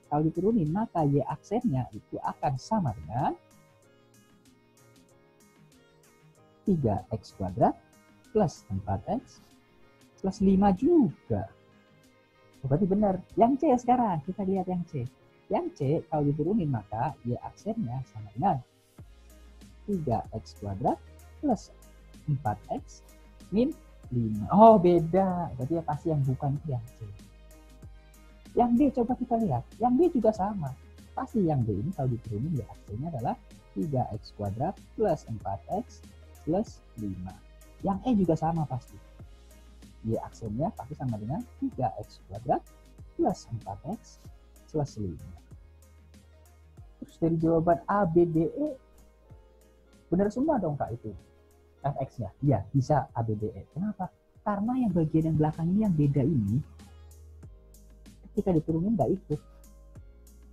kalau diturunin maka y aksennya itu akan sama dengan 3x kuadrat plus 4x plus 5 juga. Berarti benar. Yang C sekarang, kita lihat yang C. Yang C kalau diturunin maka y aksennya sama dengan 3x kuadrat plus 4x min 5. Oh beda. Berarti ya pasti yang bukan itu yang C. Yang B coba kita lihat, yang B juga sama. Pasti yang B ini kalau diturunin ya aksennya adalah 3x kuadrat plus 4x plus 5. Yang E juga sama pasti. Y aksennya pasti sama dengan 3x kuadrat plus 4x plus 5. Terus dari jawaban A, B, D, E, benar semua dong Kak itu. Fx-nya, ya bisa A, B, D, E. Kenapa? Karena yang bagian yang belakang ini yang beda ini, ketika diturunin nggak ikut.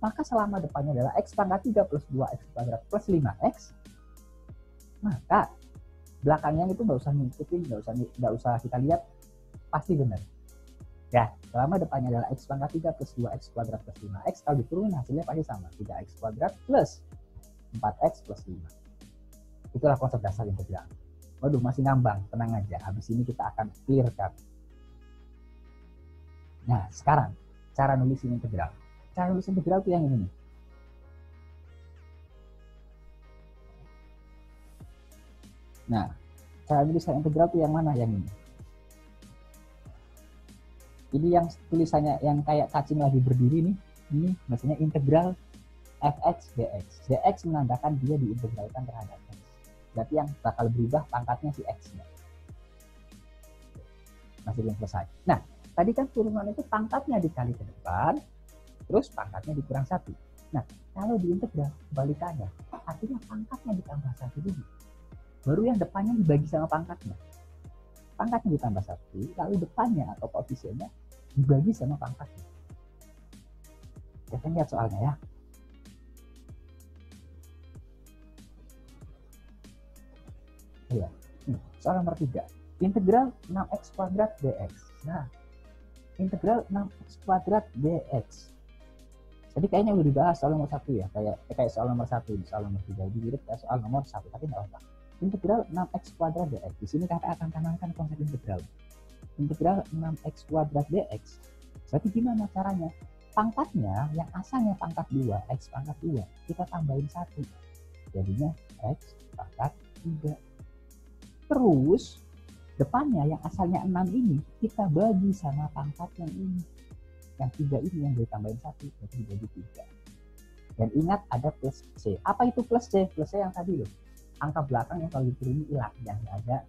Maka selama depannya adalah x pangkat 3 plus 2x kuadrat plus 5x, maka belakangnya itu nggak usah ngikutin, nggak usah kita lihat, pasti benar. Ya, selama depannya adalah x pangkat 3 plus 2x kuadrat plus 5x, kalau diturunin hasilnya pasti sama, 3x kuadrat plus 4x plus 5. Itulah konsep dasar integral. Waduh, masih ngambang, tenang aja. Habis ini kita akan clearkan. Nah, sekarang cara nulis integral. Cara nulis integral itu yang ini nih. Nah, cara nulis integral itu yang mana? Yang ini. Ini yang tulisannya yang kayak cacing lagi berdiri nih. Ini maksudnya integral fx dx. Dx menandakan dia diintegralkan terhadap x. Berarti yang bakal berubah pangkatnya si x-nya. Masih belum selesai. Nah, tadi kan turunan itu pangkatnya dikali ke depan, terus pangkatnya dikurang 1. Nah, kalau diintegral kebalikannya, artinya pangkatnya ditambah 1 dulu. Baru yang depannya dibagi sama pangkatnya. Pangkatnya ditambah 1, lalu depannya atau koefisiennya dibagi sama pangkatnya. Kita lihat soalnya ya. Iya. Soal nomor 3. Integral 6x kuadrat dx. Nah, integral 6x kuadrat dx. Tadi kayaknya udah dibahas soal nomor 1 ya, kayak soal nomor 1, soal nomor 3 lebih mirip kayak soal nomor 1, tapi nggak apa. Integral 6x kuadrat dx. Di sini kakak akan tanamkan konsep integral. Integral 6x kuadrat dx. Berarti gimana caranya? Pangkatnya yang asalnya pangkat 2, x pangkat 2, kita tambahin 1. Jadinya x pangkat 3. Terus depannya yang asalnya 6 ini kita bagi sama pangkat yang ini. Yang 3 ini yang ditambahin 1, jadi dibagi 3. Dan ingat ada plus C. Apa itu plus C? Plus C yang tadi loh. Angka belakang yang kalau diturunin hilang, yang ada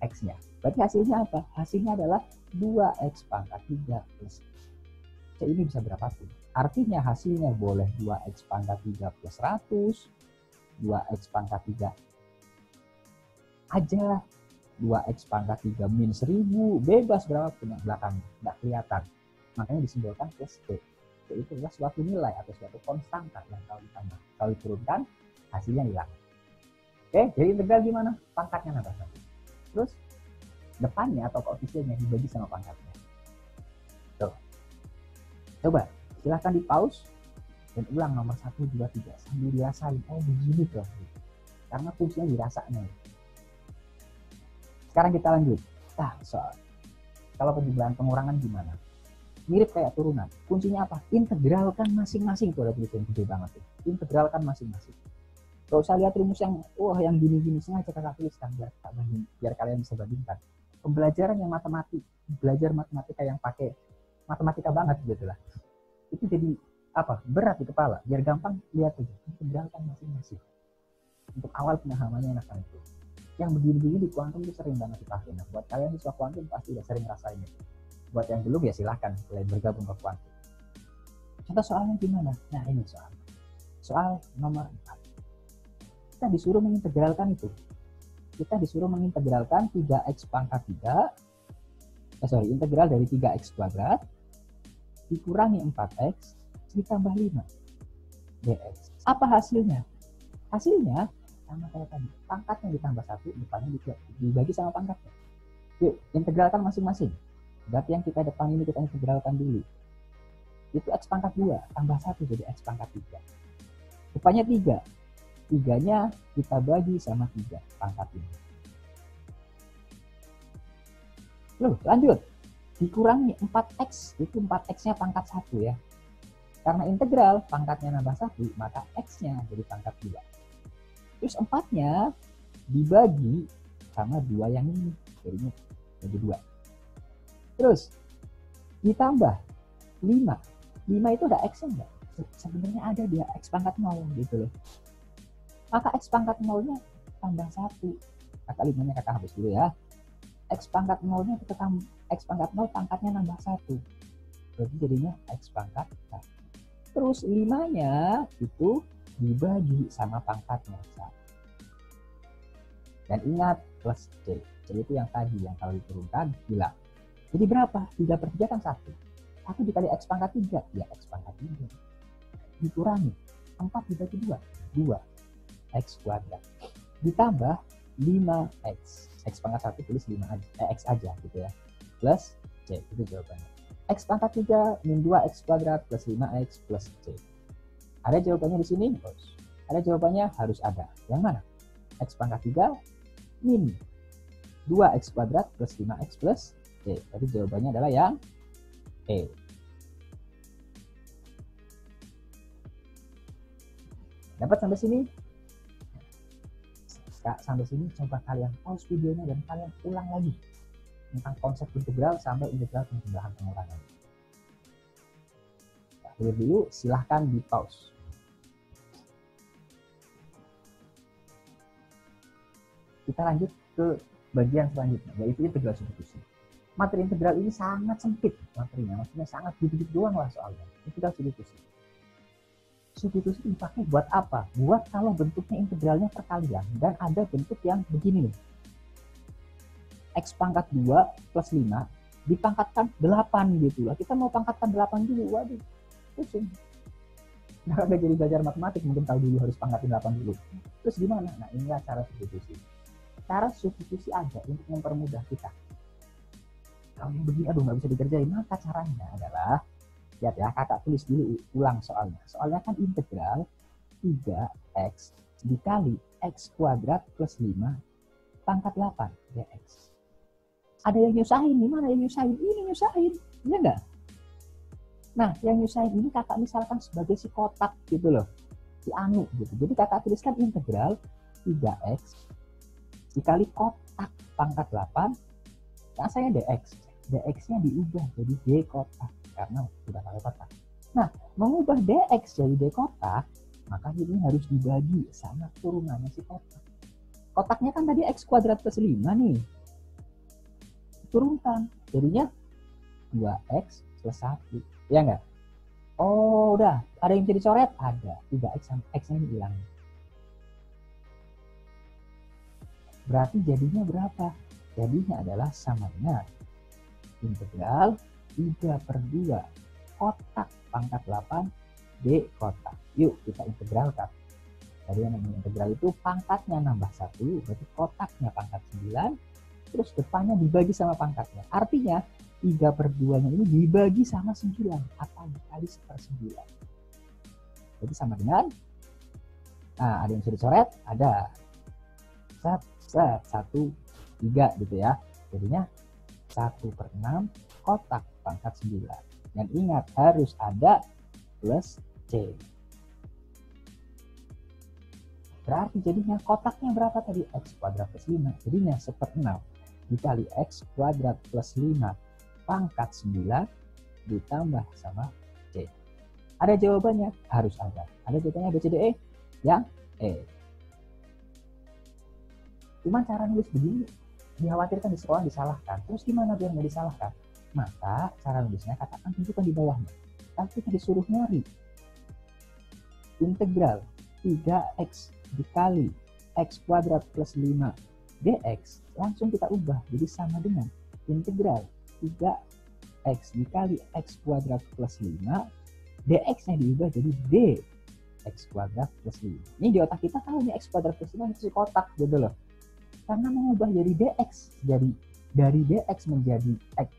X-nya. Berarti hasilnya apa? Hasilnya adalah 2X pangkat 3 plus C ini bisa berapapun. Artinya hasilnya boleh 2X pangkat 3 plus 100, 2X pangkat 3 aja, 2x pangkat 3 min 1000, bebas berapapun yang belakangnya, nggak kelihatan. Makanya disimbolkan plus C. C itu adalah suatu nilai atau suatu konstanta yang kalau ditambah, kalau diturunkan hasilnya hilang. Oke, jadi integral gimana? Pangkatnya nambah 1. Terus depannya atau koefisiennya dibagi sama pangkatnya. Tuh. Coba silahkan di pause dan ulang nomor 1, 2, 3 sambil dirasain. Oh begini tuh. Karena fungsinya dirasanya. Sekarang kita lanjut. Nah, soal kalau penjumlahan pengurangan gimana? Mirip kayak turunan. Kuncinya apa? Integralkan masing-masing. Tuh ada tulisan gede banget tuh. Integralkan masing-masing. Gak usah lihat rumus yang yang gini-gini, sengaja kakak tuliskan biar kalian bisa bandingkan. Pembelajaran yang belajar matematika yang pakai matematika banget gitu lah. Itu jadi berat di kepala. Biar gampang lihat aja. Integralkan masing-masing. Untuk awal pemahamannya enak itu. Yang begini-begini di kuantum itu sering banget dipakai. Nah, buat kalian siswa kuantum pasti udah sering ngerasain itu. Buat yang belum ya silahkan kalian bergabung ke kuantum. Contoh soalnya gimana? Nah ini soal nomor 4. Kita disuruh mengintegralkan itu. Kita disuruh mengintegralkan 3x pangkat 3. Integral dari 3x kuadrat dikurangi 4x ditambah 5 dx. Apa hasilnya? Hasilnya sama kayak tadi, pangkatnya ditambah 1, depannya dibagi sama pangkatnya. Yuk, integralkan masing-masing. Berarti yang kita depan ini kita integralkan dulu. Itu x pangkat 2, tambah 1 jadi x pangkat 3. Depannya 3. 3-nya kita bagi sama 3 pangkat ini. Loh, lanjut. Dikurangi 4x, itu 4x-nya pangkat 1 ya. Karena integral, pangkatnya nambah 1, maka x-nya jadi pangkat 2. Terus 4-nya dibagi sama 2 yang ini. Jadinya jadi 2. Terus ditambah 5. 5 itu ada X-nya enggak? Sebenarnya ada dia, X pangkat 0 gitu loh. Maka X pangkat 0-nya tambah 1. Kakak 5-nya kakak hapus dulu ya. X pangkat 0-nya kita tambah, X pangkat 0 pangkatnya nambah 1. Berarti jadinya X pangkat 1. Terus 5-nya itu dibagi sama pangkatnya. Dan ingat plus C. C itu yang tadi, yang kalau diturunkan hilang. Jadi berapa? 3 per 3 kan 1. 1 dikali X pangkat 3. Ya X pangkat 3. Dikurangi. 4 dibagi 2. 2. X kuadrat. Ditambah 5X. X pangkat 1 tulis 5 aja. X aja gitu ya. Plus C. Itu jawabannya. X pangkat 3 min 2X kuadrat plus 5X plus C. Ada jawabannya di sini? Ada jawabannya, harus ada. Yang mana? X pangkat 3 min 2X kuadrat plus 5X plus C. Jadi jawabannya adalah yang E. Dapat sampai sini? Sampai sini coba kalian pause videonya dan kalian ulang lagi tentang konsep integral sampai integral penjumlahan pengurangan. Nah, dulu silahkan di pause. Kita lanjut ke bagian selanjutnya, yaitu integral substitusi. Materi integral ini sangat sempit materinya, maksudnya sangat dikit doang lah soalnya. Integral substitusi. Substitusi dipakai buat apa? Buat kalau bentuknya integralnya perkalian dan ada bentuk yang begini nih. X pangkat 2 plus 5 dipangkatkan 8 gitu lah. Kita mau pangkatkan 8 dulu, waduh, pusing. Nah, udah jadi belajar matematik, mungkin tahu dulu harus pangkatin 8 dulu. Terus gimana? Nah, inilah cara substitusi. Cara substitusi ada untuk mempermudah kita. Kalau yang begini, aduh nggak bisa dikerjain, maka caranya adalah, lihat ya, kakak tulis dulu ulang soalnya. Soalnya kan integral 3X dikali X kuadrat plus 5 pangkat 8 dx. Ada yang nyusahin, gimana yang nyusahin? Ini nyusahin, ya enggak? Nah, yang nyusahin ini kakak misalkan sebagai si kotak gitu loh, si anu gitu. Jadi kakak tuliskan integral 3X dikali kotak pangkat 8, nah saya dx. Dx-nya diubah jadi d kotak, karena sudah pakai kotak. Nah, mengubah dx jadi d kotak, maka ini harus dibagi sama turunannya si kotak. Kotaknya kan tadi x kuadrat plus 5 nih. Turunkan, jadinya 2x plus 1. Ya enggak? Oh, udah. Ada yang bisa dicoret? Ada. 3x sama x-nya hilang. Berarti jadinya berapa? Jadinya adalah sama dengan integral 3 per 2 kotak pangkat 8 D kotak. Yuk kita integralkan. Jadi yang namanya integral itu pangkatnya nambah 1, berarti kotaknya pangkat 9, terus depannya dibagi sama pangkatnya. Artinya 3 per 2-nya ini dibagi sama 9, atau dikali 1/9. Jadi sama dengan, nah ada yang bisa dicoret? Ada. 1, 3 gitu ya. Jadinya 1/6 kotak pangkat 9. Dan ingat harus ada plus C. Berarti jadinya kotaknya berapa tadi? X kuadrat plus 5. Jadinya 1/6 dikali X kuadrat plus 5 pangkat 9 ditambah sama C. Ada jawabannya? Harus ada. Ada jawabannya B, C, D, E? Yang E. Cuman cara nulis begini dikhawatirkan di sekolah disalahkan. Terus gimana biar nggak disalahkan? Maka cara nulisnya katakan tunjukkan di bawahnya. Tapi kita disuruh nyari integral 3x dikali x kuadrat plus 5 dx, langsung kita ubah jadi sama dengan integral 3x dikali x kuadrat plus 5 dx nya diubah jadi d x kuadrat plus 5. Ini di otak kita tahu nih x kuadrat plus 5 itu kotak gitu loh. Karena mengubah jadi dx, dari dx menjadi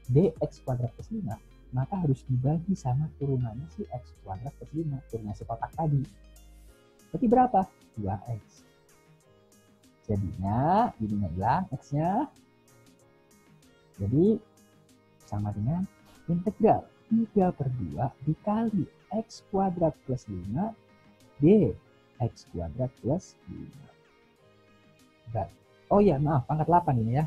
dx kuadrat plus 5, maka harus dibagi sama turunannya si x kuadrat plus 5, turunnya si kotak tadi. Berarti berapa? 2x. Jadinya ininya hilang, x-nya. Jadi sama dengan integral 3 per 2 dikali x kuadrat plus 5 dx kuadrat plus 5. Baik. Oh ya, maaf, pangkat 8 ini ya.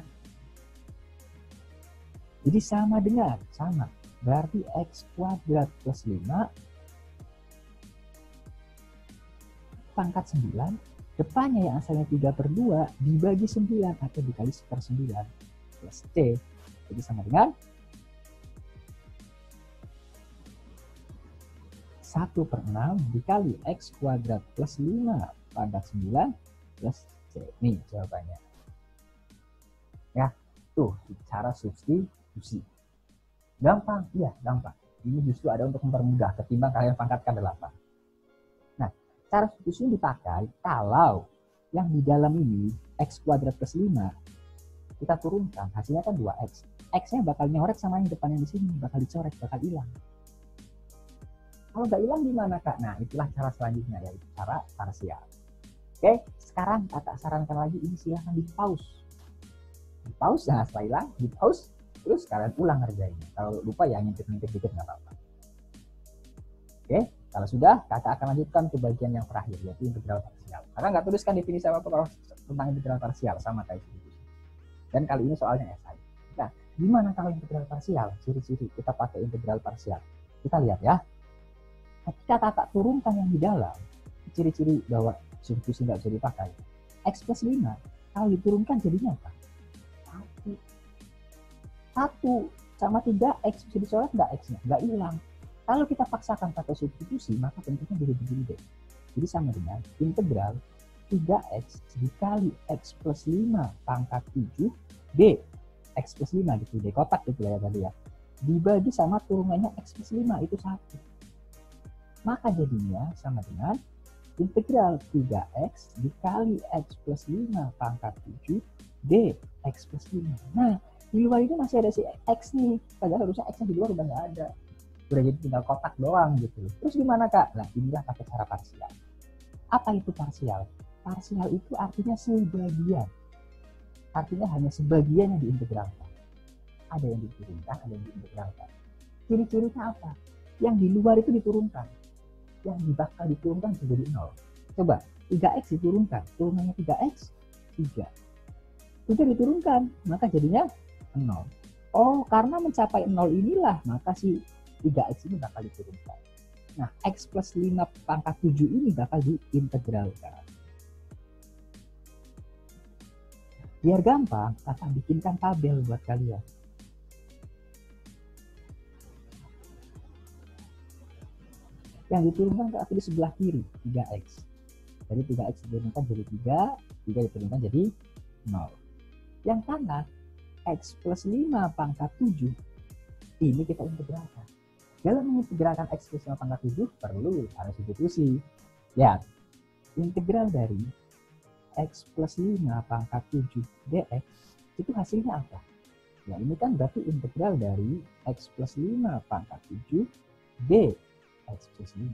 Jadi sama dengan, sama. Berarti X kuadrat plus 5 pangkat 9, depannya yang asalnya 3/2 dibagi 9 atau dikali 1/9 plus C. Jadi sama dengan 1/6 dikali X kuadrat plus 5 pangkat 9 plus C. Nih jawabannya. Ya, tuh cara substitusi. Gampang, iya gampang. Ini justru ada untuk mempermudah ketimbang kalian pangkatkan 8. Nah, cara substitusi dipakai kalau yang di dalam ini X kuadrat plus 5 kita turunkan, hasilnya kan 2X. X-nya bakal nyorek sama yang depannya di sini, bakal dicoret, bakal hilang. Kalau nggak hilang gimana kak? Nah itulah cara selanjutnya, yaitu cara parsial. Oke, sekarang kakak sarankan lagi ini silahkan di pause. Di pause, nah setelah hilang, di pause, terus kalian ulang ngerjainnya. Kalau lupa ya ngintip-ngintip dikit nggak apa-apa. Oke, kalau sudah, kakak akan lanjutkan ke bagian yang terakhir, yaitu integral parsial. Kakak nggak tuliskan definisi apa-apa tentang integral parsial, sama kayak gitu. Dan kali ini soalnya esai. Nah, gimana kalau integral parsial? Ciri-ciri kita pakai integral parsial. Kita lihat ya. Ketika kakak turunkan yang di dalam, ciri-ciri bahwa substitusi nggak bisa dipakai. X plus 5, kalau diturunkan jadinya apa? 1 sama 3X bisa dicoret nggak X-nya? Nggak hilang. Kalau kita paksakan pakai substitusi, maka bentuknya jadi begini deh. Jadi sama dengan integral 3X dikali X plus 5 pangkat 7 D X plus 5 gitu, D kotak gitu ya tadi ya. Dibagi sama turunannya X plus 5, itu 1. Maka jadinya sama dengan integral 3X dikali X plus 5 pangkat 7 D X plus 5. Nah, di luar itu masih ada si X nih. Padahal harusnya X-nya di luar udah nggak ada. Udah jadi tinggal kotak doang gitu. Terus gimana kak? Nah, inilah pakai cara parsial. Apa itu parsial? Parsial itu artinya sebagian. Artinya hanya sebagian yang diintegralkan. Ada yang diturunkan, ada yang diintegralkan. Ciri-cirinya apa? Yang di luar itu diturunkan. Yang bakal diturunkan jadi 0. Coba 3X diturunkan, turunannya 3X 3 diturunkan, maka jadinya 0. Oh, karena mencapai 0 inilah maka si 3X ini bakal diturunkan. Nah, X plus 5 pangkat 7 ini bakal diintegralkan. Biar gampang, kakak bikinkan tabel buat kalian. Yang diturunkan ke tulis sebelah kiri 3X. Jadi 3X diturunkan jadi 3 diturunkan jadi 0. Yang kanan X plus 5 pangkat 7 ini kita integralkan. Dalam mengintegralkan X plus 5 pangkat 7 perlu ada substitusi. Ya, integral dari X plus 5 pangkat 7 dx itu hasilnya apa? Ya ini kan berarti integral dari X plus 5 pangkat 7 d X plus 5.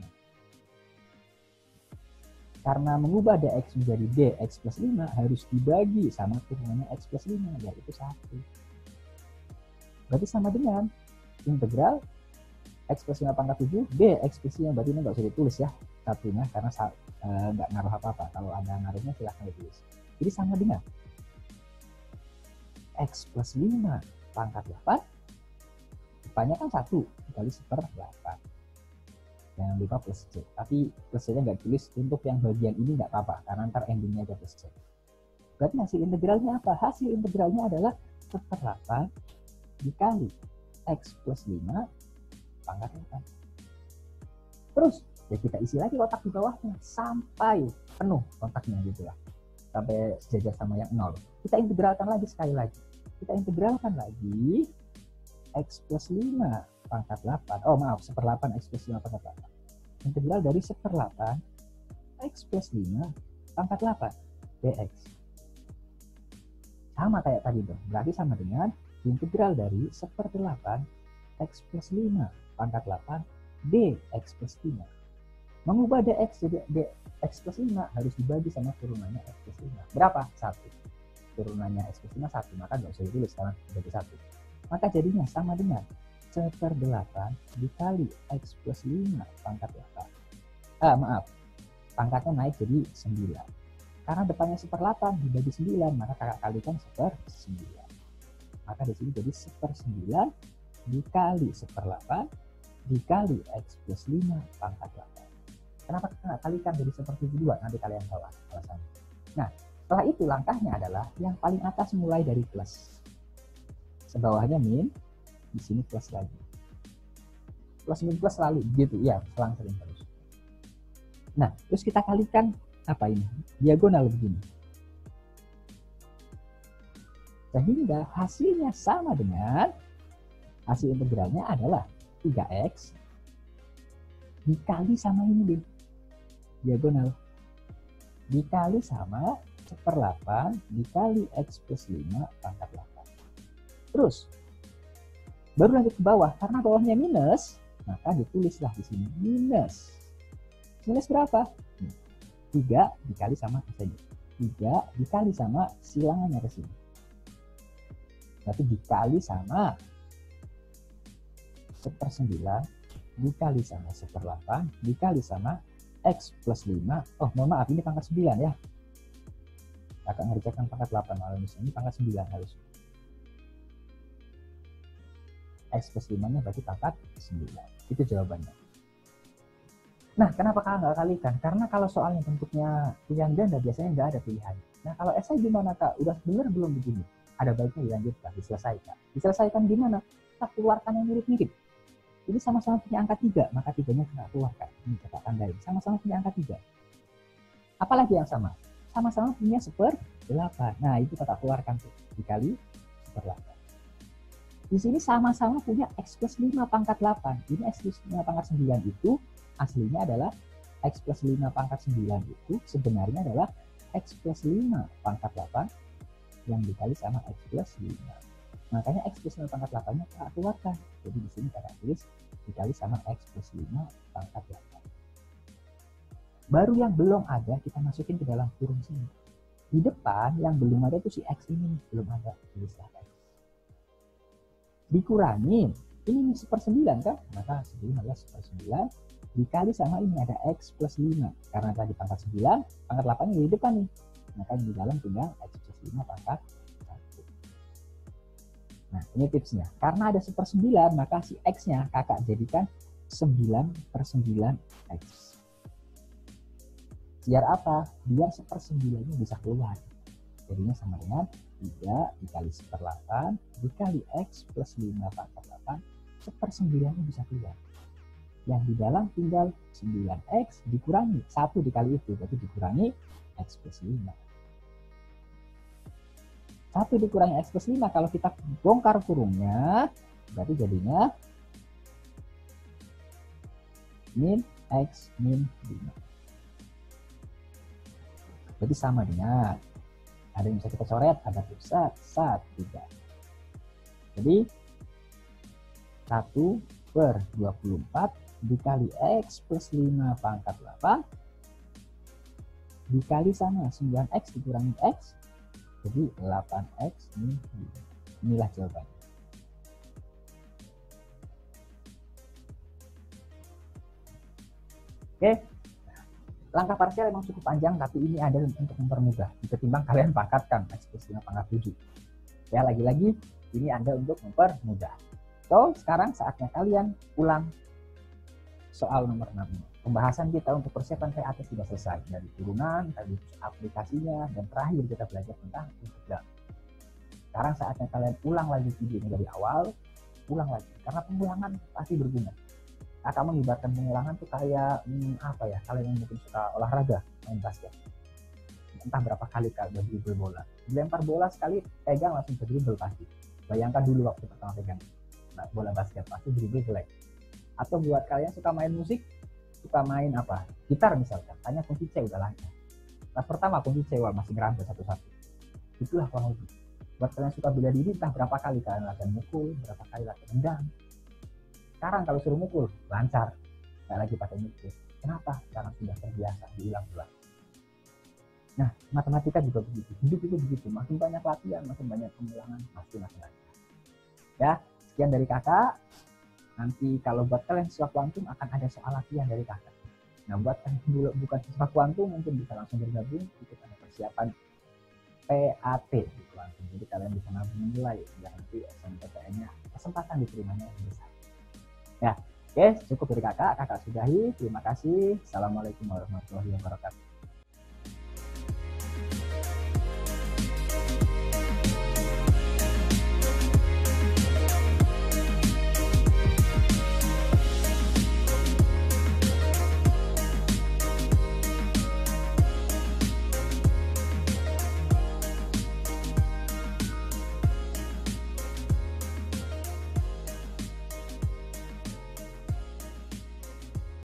Karena mengubah dx menjadi dx plus 5 harus dibagi sama turunannya X plus 5, yaitu 1. Berarti sama dengan integral X plus 5 pangkat 7 dx plus 5. Berarti ini nggak usah ditulis ya satunya karena nggak ngaruh apa-apa. Kalau ada ngaruhnya silahkan ditulis. Jadi sama dengan X plus 5 pangkat 8 depannya kan 1 dikali 1/8. Jangan lupa plus C, tapi plus C nya nggak tulis untuk yang bagian ini nggak apa-apa karena ntar endingnya aja plus C. Berarti hasil integralnya apa? Hasil integralnya adalah 1/8 dikali X plus 5 pangkat 8. Terus ya kita isi lagi kotak di bawahnya sampai penuh kotaknya gitu lah, sampai sejajar sama yang 0. Kita integralkan lagi sekali lagi. Kita integralkan lagi X plus 5 pangkat 8, 1/8 X plus 5 pangkat 8. Integral dari 1/8 X plus 5 pangkat 8 dx. Sama kayak tadi dong, berarti sama dengan integral dari 1/8 X plus 5 pangkat 8 dx plus 5. Mengubah dx jadi dx plus 5 harus dibagi sama turunannya X plus 5. Berapa? 1. Turunannya X plus 5 1, maka nggak usah ditulis karena jadi 1. Maka jadinya sama dengan 1/8 dikali X plus 5 pangkat 8. Pangkatnya naik jadi 9. Karena depannya 1/8 dibagi 9, maka kakak kalikan 1/9. Maka di sini jadi 1/9 dikali 1/8 dikali X plus 5 pangkat 8. Kenapa kita nggak kalikan jadi seperti kedua? Nanti kalian tahu alasannya. Nah, setelah itu langkahnya adalah yang paling atas mulai dari plus. Sebawahnya min, di sini plus lagi. Plus min plus selalu gitu ya, selang-seling terus. Nah, terus kita kalikan apa ini? Diagonal begini. Sehingga hasilnya sama dengan hasil integralnya adalah 3x dikali sama ini deh, diagonal, dikali sama 1/8 dikali X plus 5 pangkat 8. Terus baru lanjut ke bawah, karena bawahnya minus maka ditulislah di sini minus. Minus berapa? 3 dikali sama saja, 3 dikali sama silangannya ke sini, berarti dikali sama 1/9 dikali sama 1/8 dikali sama X plus 5. Oh mohon maaf, ini pangkat 9 ya, kakak ngerjakan pangkat 8 malah ini pangkat 9 harus. X plus 5 nya berarti pangkat 9, itu jawabannya. Nah, kenapa kakak nggak kalikan? Karena kalau soalnya bentuknya pilihan ganda biasanya nggak ada pilihan. Nah, kalau SI gimana kak? Udah bener belum begini? Ada baiknya dilanjutkan, diselesaikan. Diselesaikan gimana? Kita keluarkan yang mirip-mirip. Ini sama-sama punya angka 3, maka 3-nya kita keluarkan. Ini kakak tandain, sama-sama punya angka 3. Apalagi yang sama? Sama-sama punya 1/8. Nah, itu kakak keluarkan tuh, dikali 1/8. Di sini sama-sama punya X plus 5 pangkat 8. Ini X plus 5 pangkat 9 itu aslinya adalah X plus 5 pangkat 9 itu sebenarnya adalah X plus 5 pangkat 8 yang dikali sama X plus 5. Makanya X plus 5 pangkat 8-nya kakak keluarkan. Jadi di sini kakak tulis dikali sama X plus 5 pangkat 8. Baru yang belum ada kita masukin ke dalam kurung sini. Di depan yang belum ada itu si X ini, belum ada, tulislah X. Dikurangi, ini 1/9 kan? Maka 9 adalah 1/9 dikali sama ini ada X plus 5. Karena tadi pangkat 9, pangkat 8 di depan nih. Maka di dalam tinggal X plus 5 pangkat 1. Nah, ini tipsnya. Karena ada 1/9, maka si X-nya kakak jadikan 9/9X. Biar apa? Biar 1/9-nya bisa keluar. Jadinya sama dengan 3 dikali 1/8 dikali X plus 5 pangkat 8, 1/9-nya bisa keluar. Yang di dalam tinggal 9X dikurangi 1 dikali itu, berarti dikurangi X plus 5. 1 dikurangi X plus 5, kalau kita bongkar kurungnya, berarti jadinya min X min 5. Berarti sama dengan, ada yang bisa kita coret, ada pusat, 1/3. Jadi 1/24 dikali X plus 5 pangkat 8 dikali sama 9X dikurangi X, jadi 8X min 5. Inilah jawabannya. Oke, langkah parsial memang cukup panjang, tapi ini ada untuk mempermudah. Ketimbang kalian pangkatkan X plus 5 pangkat 7. Ya, lagi-lagi ini ada untuk mempermudah. So, sekarang saatnya kalian ulang soal nomor 6 ini. Pembahasan kita untuk persiapan PAT sudah selesai. Dari turunan, tadi aplikasinya, dan terakhir kita belajar tentang integral. Sekarang saatnya kalian ulang lagi video ini dari awal. Ulang lagi, karena pengulangan pasti berguna. Kakak mengibaratkan pengulangan tuh kayak apa ya, kalian yang mungkin suka olahraga, main basket. Entah berapa kali kalian dribble bola. Dilempar bola sekali, pegang langsung ke dribble pasti. Bayangkan dulu waktu pertama pegang bola basket, pasti dribble jelek. Atau buat kalian suka main musik, suka main apa, gitar misalkan, hanya kunci C udah lancar. Nah pertama kunci C masih ngerambah satu-satu. Itulah kurang lebih. Buat kalian suka bela diri, entah berapa kali kalian latihan mukul, berapa kali latihan tendang. Sekarang kalau suruh mukul, lancar, nggak lagi pakai mukul. Kenapa? Karena sudah terbiasa, diulang-ulang. Nah, matematika juga begitu, hidup itu begitu. Makin banyak latihan, makin banyak pengulangan, pasti makin lancar. Ya, sekian dari kakak. Nanti kalau buat kalian siswa kuantum akan ada soal latihan dari kakak. Nah, buat kalian dulu bukan siswa kuantum mungkin bisa langsung bergabung, ikut ada persiapan PAT di kuantum. Jadi kalian bisa nabung nilai biar nanti SNMPTN-nya kesempatan diterimanya lebih besar. Ya, oke, cukup dari kakak sudahi. Terima kasih. Assalamualaikum warahmatullahi wabarakatuh.